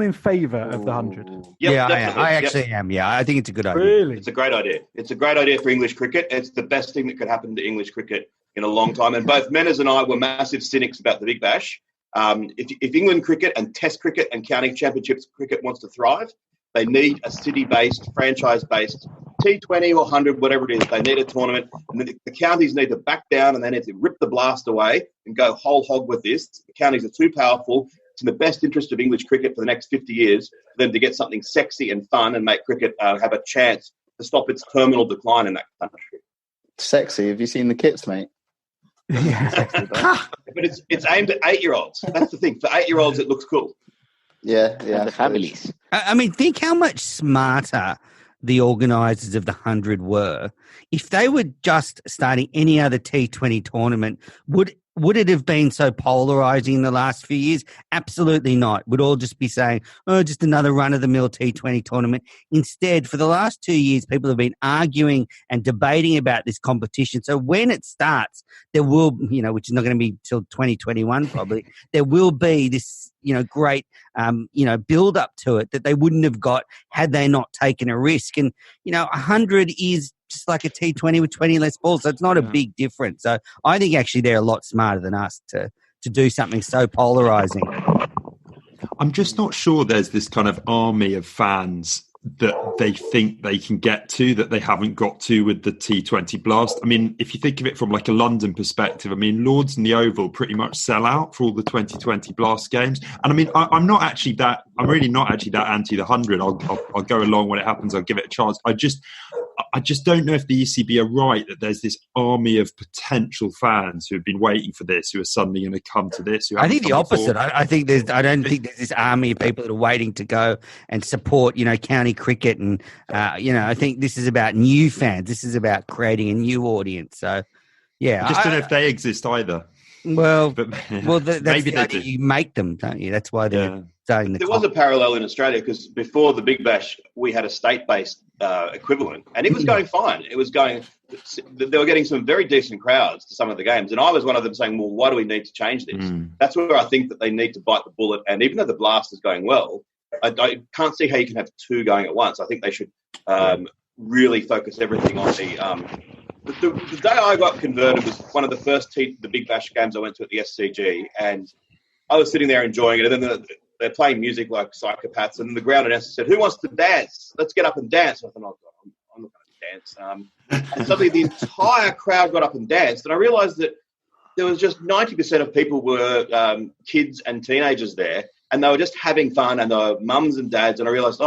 in favour of the 100? Yep, I actually am. Yeah, I think it's a good idea. Really? It's a great idea. It's a great idea for English cricket. It's the best thing that could happen to English cricket in a long time. And both Menas and I were massive cynics about the Big Bash. If England cricket and Test cricket and county championships cricket wants to thrive, they need a city-based, franchise-based T20 or 100, whatever it is. They need a tournament. And the counties need to back down and they need to rip the blast away and go whole hog with this. The counties are too powerful. It's in the best interest of English cricket for the next 50 years for them to get something sexy and fun and make cricket have a chance to stop its terminal decline in that country. Sexy. Have you seen the kits, mate? Yeah. But it's aimed at 8-year-olds. That's the thing. For 8-year-olds, it looks cool. Yeah. And the families. I mean, think how much smarter the organisers of the 100 were. If they were just starting any other T20 tournament, would it have been so polarising in the last few years? Absolutely not. We'd all just be saying, just another run-of-the-mill T20 tournament. Instead, for the last 2 years, people have been arguing and debating about this competition. So when it starts, there will, which is not going to be till 2021 probably, there will be this, great, build up to it that they wouldn't have got had they not taken a risk. And, 100 is just like a T20 with 20 less balls. So it's not a big difference. So I think actually they're a lot smarter than us to do something so polarising. I'm just not sure there's this kind of army of fans that they think they can get to that they haven't got to with the T20 Blast. I mean, if you think of it from like a London perspective, I mean, Lords and the Oval pretty much sell out for all the 2020 Blast games. And I mean, I'm really not actually that anti the 100. I'll go along when it happens. I'll give it a chance. I just don't know if the ECB are right that there's this army of potential fans who have been waiting for this, who are suddenly going to come to this. I think the opposite. I don't think there's this army of people that are waiting to go and support, county cricket. And, I think this is about new fans. This is about creating a new audience. So, yeah. I just don't know if they exist either. Well, that's maybe they do. You make them, don't you? That's why they're starting. There was a parallel in Australia because before the Big Bash, we had a state-based equivalent, and it was going fine. It was going. They were getting some very decent crowds to some of the games, and I was one of them saying, "Well, why do we need to change this?" That's where I think that they need to bite the bullet. And even though the Blast is going well, I can't see how you can have two going at once. I think they should really focus everything on the day I got converted was one of the first the Big Bash games I went to at the SCG, and I was sitting there enjoying it, and then they're playing music like psychopaths, and the ground announcer said, "Who wants to dance? Let's get up and dance." I thought, "Oh God, I'm not going to dance." And suddenly the entire crowd got up and danced, and I realised that there was just 90% of people were kids and teenagers there, and they were just having fun, and they were mums and dads, and I realised,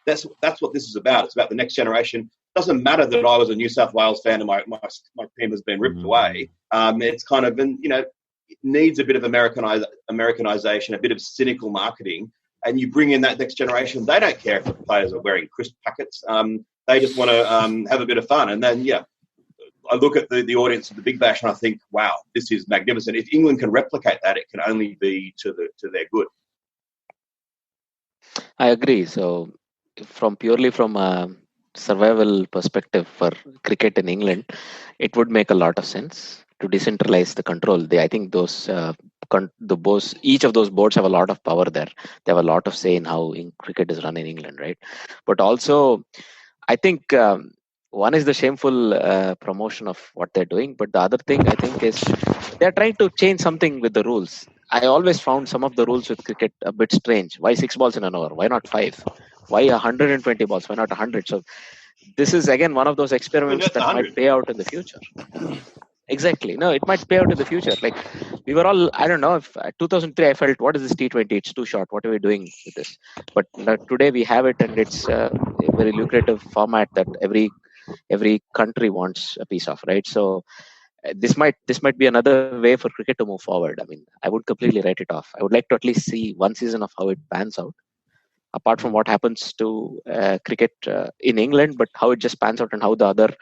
that's what this is about. It's about the next generation. It doesn't matter that I was a New South Wales fan and my team has been ripped away. It's kind of been, it needs a bit of Americanization, a bit of cynical marketing, and you bring in that next generation. They don't care if the players are wearing crisp packets. They just want to have a bit of fun. And then, I look at the audience of the Big Bash and I think, wow, this is magnificent. If England can replicate that, it can only be to their good. I agree. So purely from a survival perspective for cricket in England, it would make a lot of sense to decentralize the control. I think each of those boards have a lot of power there. They have a lot of say in how cricket is run in England, right? But also, I think one is the shameful promotion of what they're doing. But the other thing I think is they're trying to change something with the rules. I always found some of the rules with cricket a bit strange. Why 6 balls in an over? Why not 5? Why 120 balls? Why not 100? So this is again one of those experiments that might pay out in the future. Exactly. No, it might pay out in the future. Like we were all, I don't know, if 2003 I felt, what is this T20? It's too short. What are we doing with this? But today we have it, and it's a very lucrative format that every country wants a piece of, right? So this might be another way for cricket to move forward. I mean, I would completely write it off. I would like to at least see one season of how it pans out. apart from what happens to cricket in England, but how it just pans out and how the other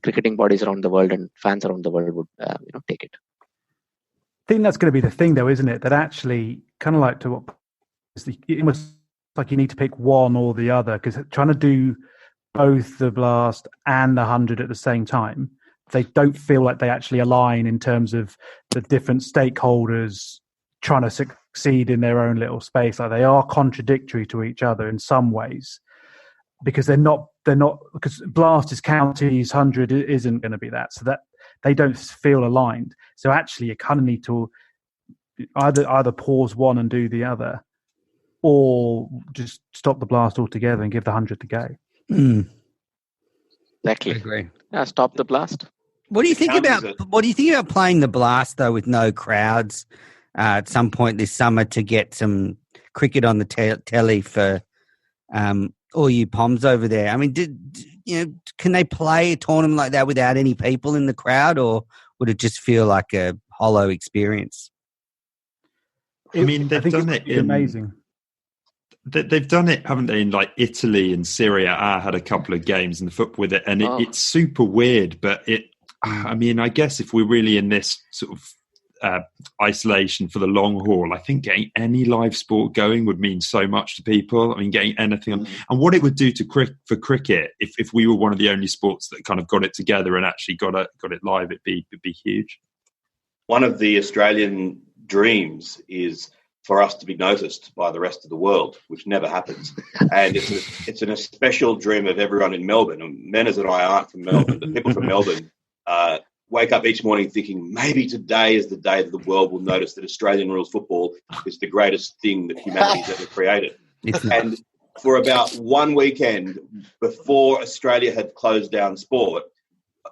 cricketing bodies around the world and fans around the world would take it. I think that's going to be the thing, though, isn't it? That actually, kind of like to what it almost like you need to pick one or the other, because trying to do both the blast and the 100 at the same time, they don't feel like they actually align in terms of the different stakeholders trying to succeed in their own little space. Like they are contradictory to each other in some ways, because they're not because blast is counties, 100 isn't going to be that, so that they don't feel aligned. So actually you kind of need to either pause one and do the other, or just stop the blast altogether and give the 100 to go. Exactly. I agree. Stop the blast. What do you think about playing the blast though with no crowds at some point this summer to get some cricket on the telly for all you Poms over there? I mean, can they play a tournament like that without any people in the crowd, or would it just feel like a hollow experience? I mean, they've done it amazing. They've done it, haven't they, in like Italy and Syria? I had a couple of games in the foot with it, and it's super weird. But I mean, I guess if we're really in this sort of isolation for the long haul, I think getting any live sport going would mean so much to people. I mean, getting anything on, and what it would do for cricket if we were one of the only sports that kind of got it together and actually got it live, it'd be huge. One of the Australian dreams is for us to be noticed by the rest of the world, which never happens. And it's a special dream of everyone in Melbourne. And Menners and I aren't from Melbourne, but people from Melbourne wake up each morning thinking maybe today is the day that the world will notice that Australian rules football is the greatest thing that humanity's ever created. And for about one weekend before Australia had closed down sport,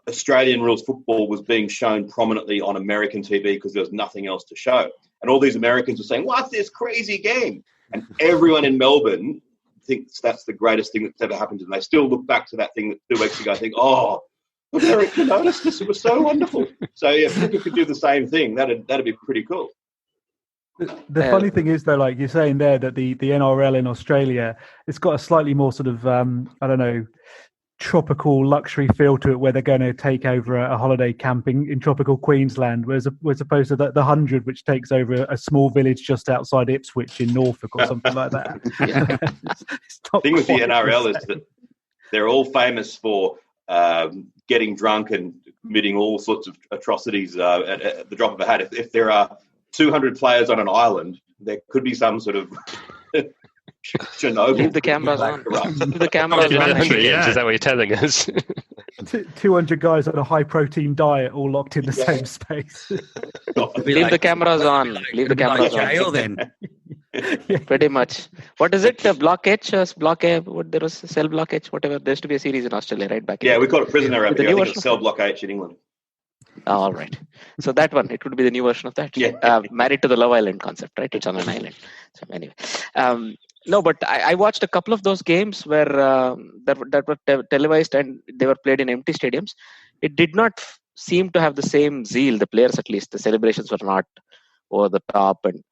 Australian rules football was being shown prominently on American TV because there was nothing else to show. And all these Americans were saying, what's this crazy game? And everyone in Melbourne thinks that's the greatest thing that's ever happened to them. They still look back to that thing that 2 weeks ago and think, America noticed this. It was so wonderful. So, yeah, if people could do the same thing, that'd be pretty cool. The funny thing is, though, like you're saying there, that the NRL in Australia, it's got a slightly more sort of, tropical luxury feel to it, where they're going to take over a holiday camping in tropical Queensland, whereas opposed to the 100, which takes over a small village just outside Ipswich in Norfolk or something like that. The thing with the NRL is that they're all famous for getting drunk and committing all sorts of atrocities at the drop of a hat. If there are 200 players on an island, there could be some sort of Chernobyl. Leave the cameras on. Leave the cameras on. Is that what you're telling us? 200 guys on a high-protein diet, all locked in the same space. Leave the cameras on. Leave the cameras on. Then. Pretty much. What is it? Block H? Block A? There was Cell Block H, whatever. There used to be a series in Australia, right? Back we call it Prisoner Avenue. I think it's Cell Block H in England. All right. So that one, it would be the new version of that. Yeah. Married to the Love Island concept, right? It's on an island. So anyway. No, but I watched a couple of those games where that were televised and they were played in empty stadiums. It did not seem to have the same zeal. The players, at least, the celebrations were not over the top. And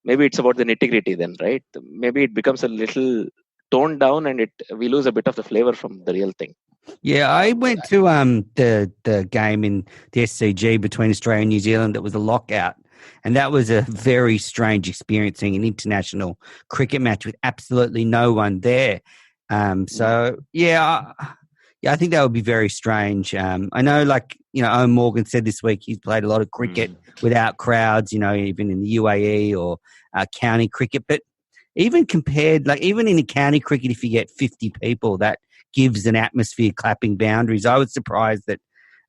maybe it's about the nitty-gritty then, right? Maybe it becomes a little toned down and we lose a bit of the flavor from the real thing. Yeah, I went to the game in the SCG between Australia and New Zealand. That was a lockout. And that was a very strange experience, seeing an international cricket match with absolutely no one there. I think that would be very strange. I know, Owen Morgan said this week he's played a lot of cricket without crowds, even in the UAE or county cricket. But even even in a county cricket, if you get 50 people, that gives an atmosphere, clapping boundaries. I was surprised that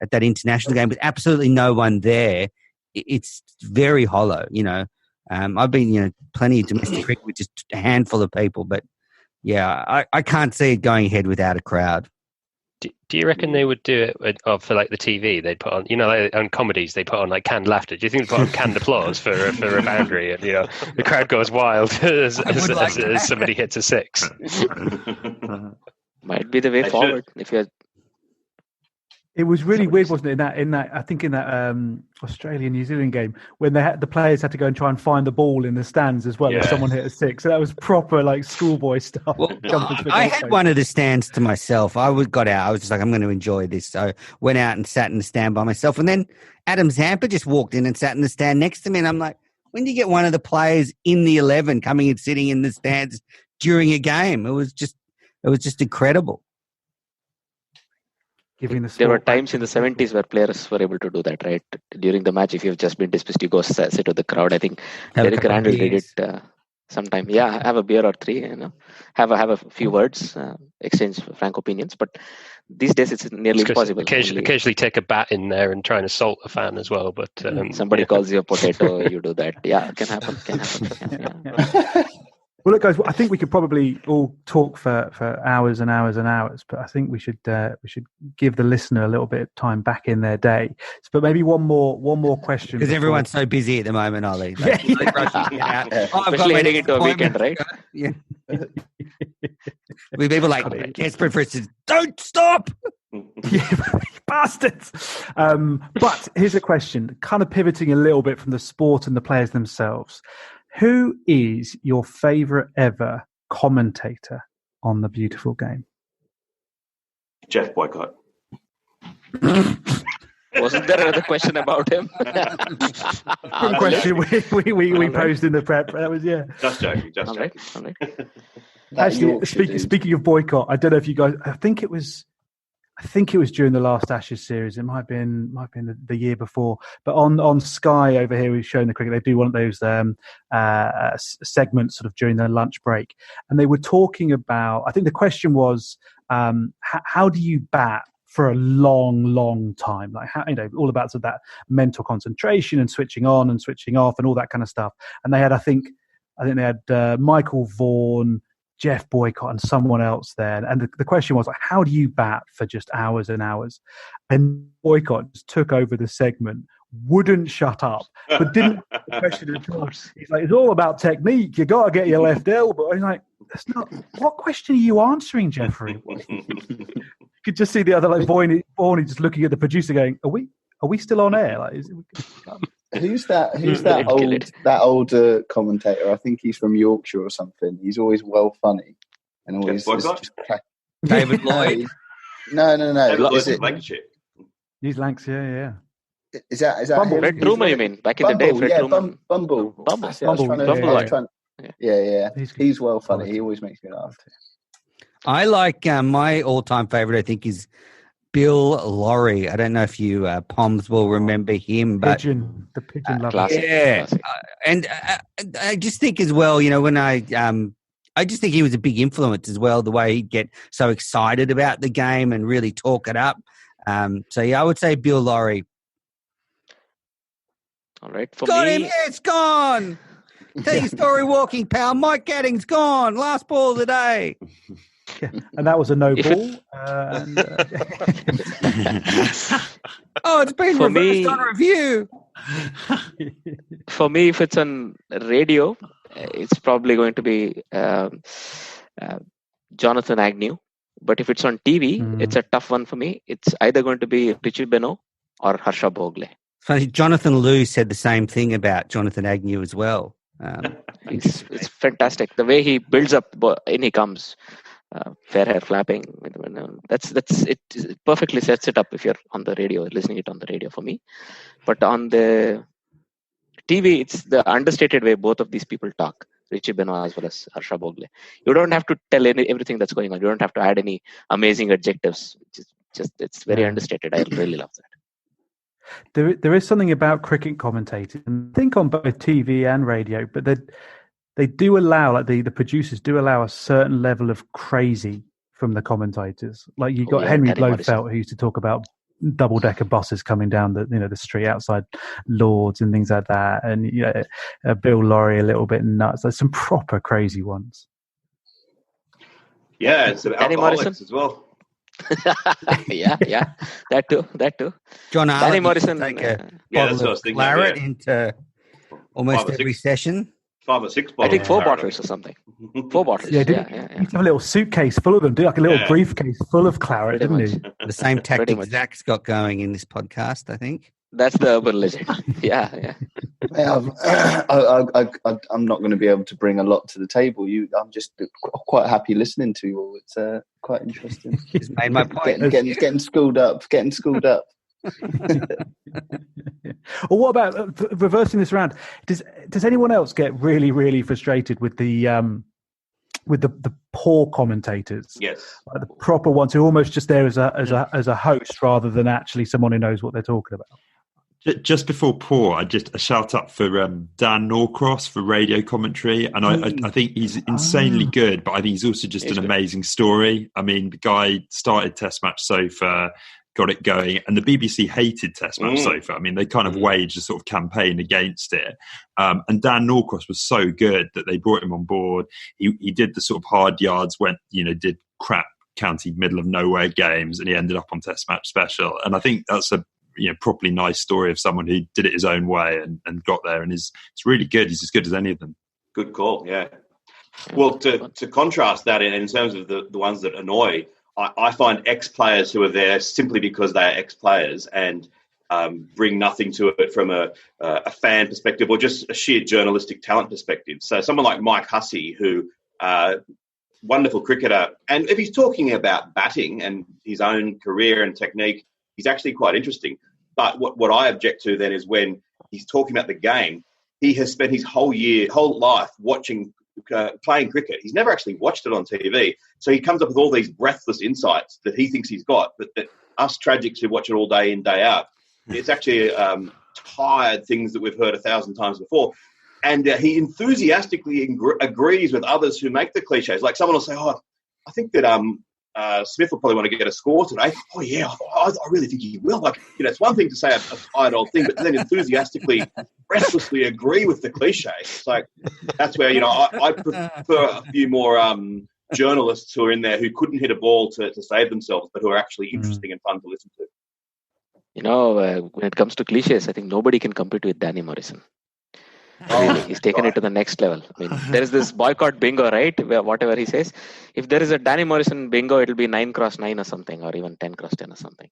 at that international game with absolutely no one there, it's very hollow, I've been, plenty of domestic cricket with just a handful of people, but I can't see it going ahead without a crowd. Do you reckon they would do it for the TV? They'd put on, on comedies, they put on canned laughter. Do you think they put on canned applause for a boundary, and the crowd goes wild as somebody hits a six? Might be the way forward if you're. It was really weird, wasn't it? In that Australia-New Zealand game when the players had to go and try and find the ball in the stands as well if someone hit a six. So that was proper like schoolboy stuff. Well, I had one of the stands to myself. Got out. I was just like, I'm going to enjoy this. So went out and sat in the stand by myself. And then Adam Zampa just walked in and sat in the stand next to me. And I'm like, when do you get one of the players in the 11 coming and sitting in the stands during a game? It was just incredible. There were times in the 70s where players were able to do that, right? During the match, if you've just been dismissed, you go sit with the crowd. I think Derek Randall did it sometime. Yeah, have a beer or three, have a few words, exchange frank opinions. But these days, it's nearly impossible. Occasionally take a bat in there and try and assault a fan as well. But somebody calls you a potato, you do that. Yeah, it can happen. Yeah. Well, look, guys, I think we could probably all talk for hours and hours and hours, but I think we should give the listener a little bit of time back in their day. But maybe one more question because everyone's so busy at the moment, Ollie. Especially heading into a weekend, right? Yeah. With people like desperate for us to don't stop. Bastards. But here's a question, kind of pivoting a little bit from the sport and the players themselves. Who is your favourite ever commentator on the beautiful game? Jeff Boycott. Wasn't there another question about him? Question we posed in the prep. That was Just joking. All right. Actually, speaking of Boycott, I don't know if you guys. I think it was during the last Ashes series. It might have been the year before. But on Sky over here, we've shown the cricket. They do one of those segments sort of during their lunch break, and they were talking about. I think the question was, how do you bat for a long, long time? Like how, all about sort of that mental concentration and switching on and switching off and all that kind of stuff. And they had, I think they had Michael Vaughan, Jeff Boycott and someone else there. And the question was, like, how do you bat for just hours and hours? And Boycott just took over the segment, wouldn't shut up, but didn't ask the question at all. He's like, it's all about technique. You got to get your left elbow. And he's like, that's not, what question are you answering, Jeffrey? You could just see the other, like, Vaughan just looking at the producer going, are we still on air? Like, Who's that old commentator? I think he's from Yorkshire or something. He's always well funny and always just David Lloyd. No. Is it Lancashire? He's Lancashire, yeah. Is that Bumble? Fred Truman, you mean? Back in the day, Fred Truman. Bumble. Yeah. He's well funny. He always makes me laugh. I like my all-time favourite. I think is Bill Laurie. I don't know if you Poms will remember him, but the pigeon lover. Classic. And I just think as well, when I just think he was a big influence as well. The way he'd get so excited about the game and really talk it up. I would say Bill Laurie. All right, Got him. Yeah, it's gone. Tell your story, walking pal. Mike Gadding's gone. Last ball of the day. Yeah, and that was a no ball. It's been reversed on review. For me, if it's on radio, it's probably going to be Jonathan Agnew. But if it's on TV, it's a tough one for me. It's either going to be Richie Benaud or Harsha Bhogle. Funny, Jonathan Liu said the same thing about Jonathan Agnew as well. It's fantastic. The way he builds up, in he comes. Fair hair flapping. That's it perfectly sets it up if you're on the radio, listening it on the radio for me. But on the TV, it's the understated way both of these people talk, Richie Benaud as well as Harsha Bhogle. You don't have to tell everything that's going on. You don't have to add any amazing adjectives. It's very understated. I really love that. There is something about cricket commentators, I think on both TV and radio, but they do allow, like the producers do allow a certain level of crazy from the commentators. Like you got Henry Blofeld, who used to talk about double-decker buses coming down the street outside Lords and things like that, and Bill Laurie a little bit nuts. There's some proper crazy ones. Yeah, it's alcoholics as well. yeah, that too. John Danny Allen Morrison, take a that's what I was thinking. claret into almost every session. 5 or 6 I bottles. think 4 bottles or something. 4 bottles. Yeah, Yeah. you have a little suitcase full of them, like a little briefcase full of claret, Pretty didn't much. he? The same tactic much. Zach's got going in this podcast, I think. That's the urban legend. Yeah. I'm not going to be able to bring a lot to the table. I'm just quite happy listening to you all. It's quite interesting. Just made my point. Getting schooled up. Or what about reversing this around? Does anyone else get really, really frustrated with the poor commentators? Yes, like the proper ones who are almost just there as a host rather than actually someone who knows what they're talking about. Just before poor, I just a shout out for Dan Norcross for radio commentary, and I think he's insanely good, but I think he's also just an amazing story. I mean, the guy started Test Match Sofa, got it going, and the BBC hated Test Match Sofa. I mean, they kind of waged a sort of campaign against it, and Dan Norcross was so good that they brought him on board. He did the sort of hard yards, did crap county middle of nowhere games, and he ended up on Test Match Special, and I think that's a properly nice story of someone who did it his own way and got there, and it's really good. He's as good as any of them. Good call, yeah. Well, to contrast that in terms of the ones that annoy, I find ex-players who are there simply because they are ex-players and bring nothing to it from a fan perspective or just a sheer journalistic talent perspective. So someone like Mike Hussey, who wonderful cricketer, and if he's talking about batting and his own career and technique, he's actually quite interesting. But what I object to then is when he's talking about the game, he has spent his whole life playing cricket. He's never actually watched it on TV. So he comes up with all these breathless insights that he thinks he's got, but that us tragics who watch it all day in, day out, it's actually tired things that we've heard 1,000 times before. And he enthusiastically agrees with others who make the cliches. Like someone will say, I think that Smith will probably want to get a score today. Oh, yeah, I really think he will. It's one thing to say a tired old thing, but then enthusiastically, breathlessly agree with the cliche. It's like, that's where, I prefer a few more journalists who are in there who couldn't hit a ball to save themselves, but who are actually interesting and fun to listen to. When it comes to cliches, I think nobody can compete with Danny Morrison. He's taken it to the next level. I mean, there is this boycott bingo, right? Where whatever he says, if there is a Danny Morrison bingo, it'll be 9x9 or something, or even 10x10 or something.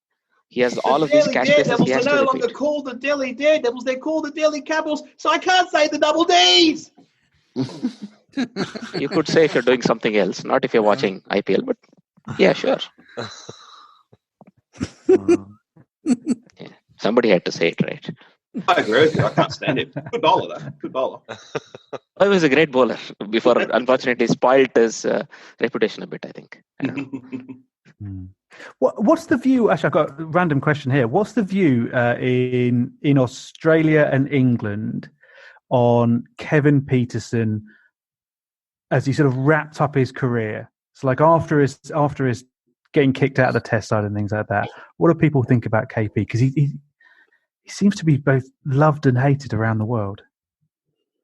He has all of these catchphrases. He has to repeat. They're no longer called the Delhi Daredevils; they're called the Delhi Capitals. So I can't say the double Ds. You could say if you're doing something else, not if you're watching IPL, but yeah, sure. Yeah. Somebody had to say it, right? I agree with you. I can't stand him. Good bowler, though. Good bowler. He was a great bowler before, unfortunately, spoiled his reputation a bit, I think. I don't know. What's the view? Actually, I've got a random question here. What's the view in Australia and England on Kevin Peterson as he sort of wrapped up his career? So, like after his getting kicked out of the Test side and things like that, what do people think about KP? Because he seems to be both loved and hated around the world.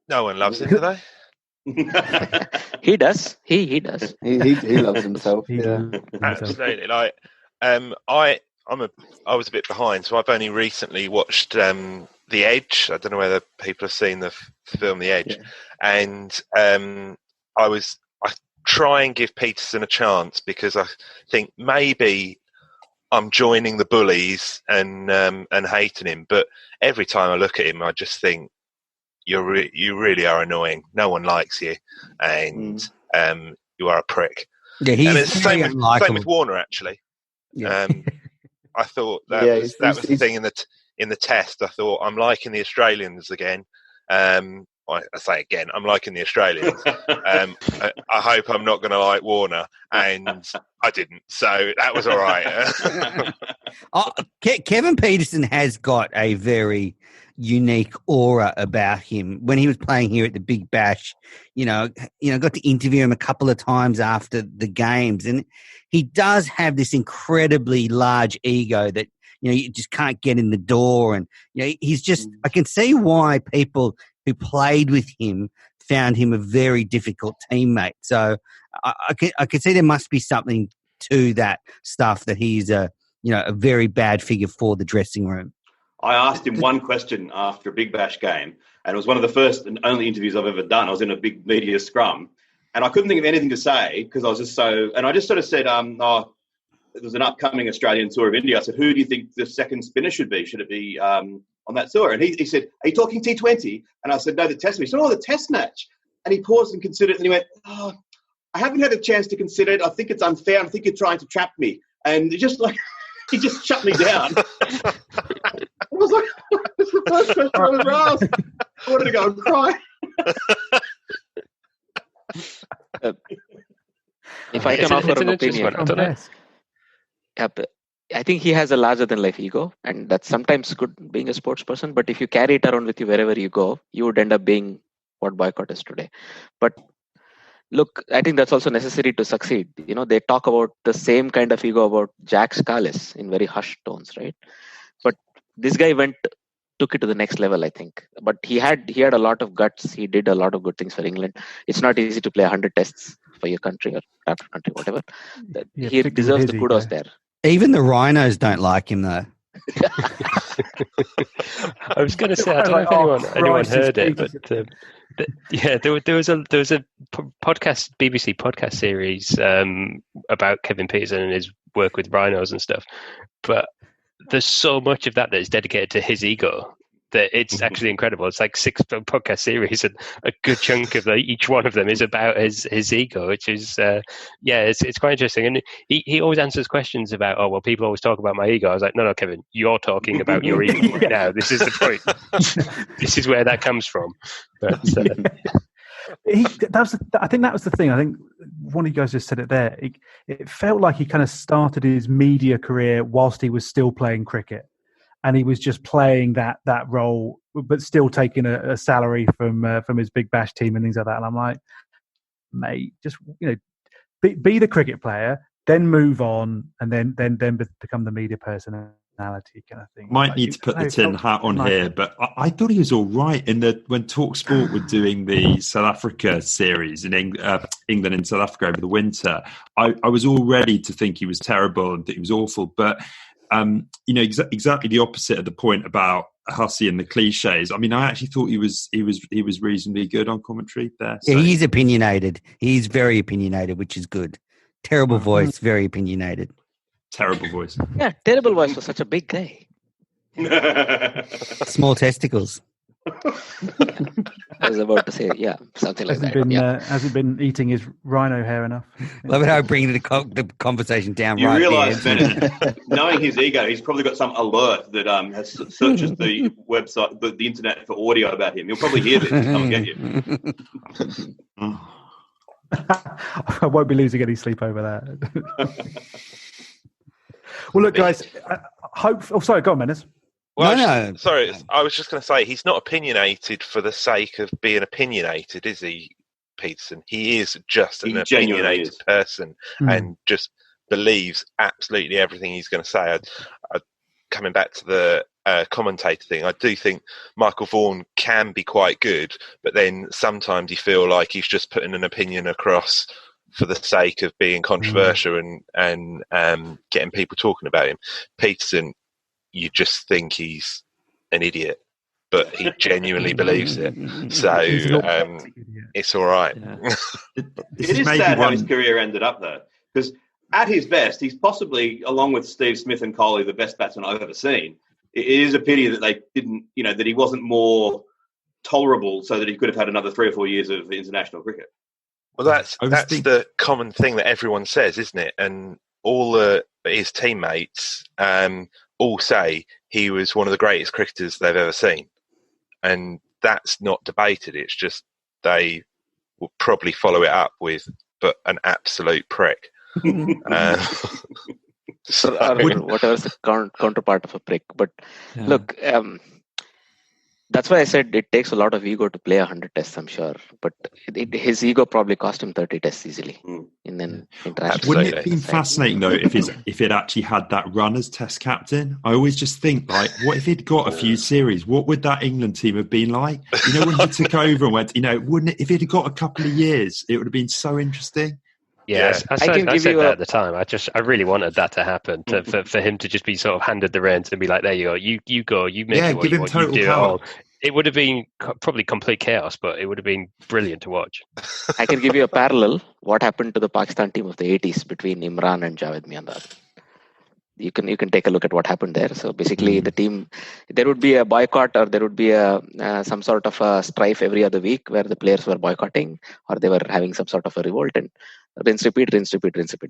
No one loves him, do they? He does. He does. He loves himself. Yeah, absolutely. Like, I was a bit behind, so I've only recently watched The Edge. I don't know whether people have seen the film The Edge, and I try and give Peterson a chance because I think maybe I'm joining the bullies and hating him, but every time I look at him, I just think you really are annoying. No one likes you, and you are a prick. Yeah, he's and it's the same with Warner actually. Yeah. I thought that was the thing in the Test. I thought I'm liking the Australians again. I say again, I'm liking the Australians. I hope I'm not going to like Warner, and I didn't, so that was all right. Kevin Peterson has got a very unique aura about him. When he was playing here at the Big Bash, got to interview him a couple of times after the games, and he does have this incredibly large ego that you just can't get in the door, and he's just. I can see why people who played with him found him a very difficult teammate. So I can see there must be something to that stuff that he's a very bad figure for the dressing room. I asked him one question after a Big Bash game, And it was one of the first and only interviews I've ever done. I was in a big media scrum, and I couldn't think of anything to say because I was just so. And I just sort of said, "Oh, there was an upcoming Australian tour of India." I said, "Who do you think the second spinner should be? Should it be on that tour?" And he said, "Are you talking T20?" And I said, "No, the Test match." He said, "Oh, the Test match." And he paused and considered it, and he went, "Oh, I haven't had a chance to consider it. I think it's unfair. I think you're trying to trap me." And it just like he just shut me down. I was like, "This is the first question I was asked." I wanted to go and cry. If I can offer an opinion, I think he has a larger-than-life ego, and that's sometimes good being a sports person. But if you carry it around with you wherever you go, you would end up being what boycott is today. But look, I think that's also necessary to succeed. They talk about the same kind of ego about Jack Scalise in very hushed tones, right? But this guy took it to the next level, I think. But he had a lot of guts. He did a lot of good things for England. It's not easy to play 100 tests for your country or after country, whatever. He deserves the kudos there. Even the Rhinos don't like him, though. I was going to say, I don't know if anyone heard it, but there was a podcast, BBC podcast series about Kevin Peterson and his work with Rhinos and stuff. But there's so much of that is dedicated to his ego that it's actually incredible. It's like 6 podcast series, and a good chunk of each one of them is about his ego, which is it's quite interesting. And he always answers questions about, oh well, people always talk about my ego. I was like, no, Kevin, you're talking about your ego right now. This is the point. This is where that comes from. But, I think that was the thing. I think one of you guys just said it there. It felt like he kind of started his media career whilst he was still playing cricket, and he was just playing that role, but still taking a salary from his Big Bash team and things like that. And I'm like, mate, just be the cricket player, then move on, and then become the media personality kind of thing. Might need to put the tin hat on here, but I thought he was all right when TalkSport were doing the South Africa series in England and South Africa over the winter. I was all ready to think he was terrible and that he was awful, but exactly the opposite of the point about Hussey and the cliches. I mean, I actually thought he was reasonably good on commentary there. So. Yeah, he's opinionated. He's very opinionated, which is good. Terrible voice, very opinionated. Terrible voice. Yeah, terrible voice for such a big guy. Small testicles. I was about to say, something like that. Has he been eating his rhino hair enough? Love it how I bring the conversation down. You right realise there. that knowing his ego, he's probably got some alert that searches the website, the internet for audio about him. He'll probably hear this and come and get you. I won't be losing any sleep over that. Well, look, guys. Sorry, go on, Menace. Well, sorry, I was just going to say he's not opinionated for the sake of being opinionated, is he, Peterson? He is just an opinionated person and just believes absolutely everything he's going to say. Coming back to the commentator thing, I do think Michael Vaughan can be quite good, but then sometimes you feel like he's just putting an opinion across for the sake of being controversial and getting people talking about him. Peterson, you just think he's an idiot, but he genuinely believes it. So it's all right. Yeah. It is sad how his career ended up, though, because at his best, he's possibly, along with Steve Smith and Kohli, the best batsman I've ever seen. It is a pity that they didn't, that he wasn't more tolerable so that he could have had another 3 or 4 years of international cricket. Well, that's the common thing that everyone says, isn't it? And all his teammates all say he was one of the greatest cricketers they've ever seen. And that's not debated. It's just they will probably follow it up with, but an absolute prick. Whatever's the counterpart of a prick. But look, that's why I said it takes a lot of ego to play 100 tests, I'm sure. But his ego probably cost him 30 tests easily in an international. Wouldn't it have been fascinating, though, if he'd actually had that run as Test captain? I always just think, like, what if he'd got a few series? What would that England team have been like? When he took over and went, wouldn't it, if he'd got a couple of years, it would have been so interesting. Yeah, I said that at the time. I really wanted that to happen, for him to just be sort of handed the reins and be like, there you go, you go, you make it what you want, you do it all. it would have been probably complete chaos, but it would have been brilliant to watch. I can give you a parallel. What happened to the Pakistan team of the 80s between Imran and Javed Miandad? You can take a look at what happened there. So basically, the team, there would be a boycott, or there would be some sort of a strife every other week where the players were boycotting, or they were having some sort of a revolt, and rinse, repeat.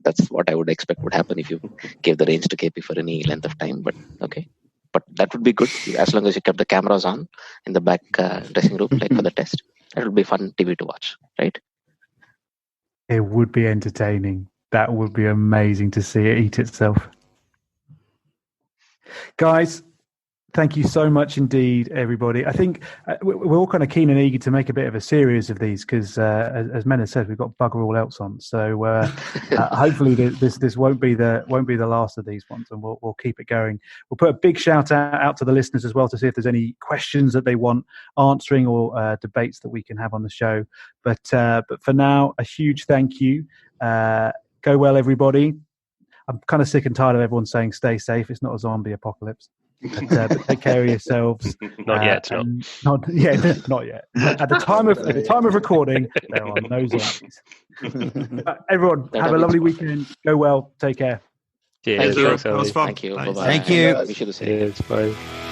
That's what I would expect would happen if you gave the range to KP for any length of time. But okay, but that would be good as long as you kept the cameras on in the back dressing room, like for the test. That would be fun TV to watch, right? It would be entertaining. That would be amazing to see it eat itself. Guys, thank you so much indeed, everybody. I think we're all kind of keen and eager to make a bit of a series of these because, as Men has said, we've got bugger all else on. So hopefully this won't be the last of these ones, and we'll keep it going. We'll put a big shout out to the listeners as well to see if there's any questions that they want answering or debates that we can have on the show. But for now, a huge thank you. Go well, everybody. I'm kind of sick and tired of everyone saying stay safe. It's not a zombie apocalypse. But take care of yourselves. Not yet. Not yet. At the time of recording, there are no zombies. Everyone, have a lovely weekend. Go well. Take care. Cheers. Thank you. That was fun. Thank you. Bye-bye. Thank you. We should have said. Cheers. Bye.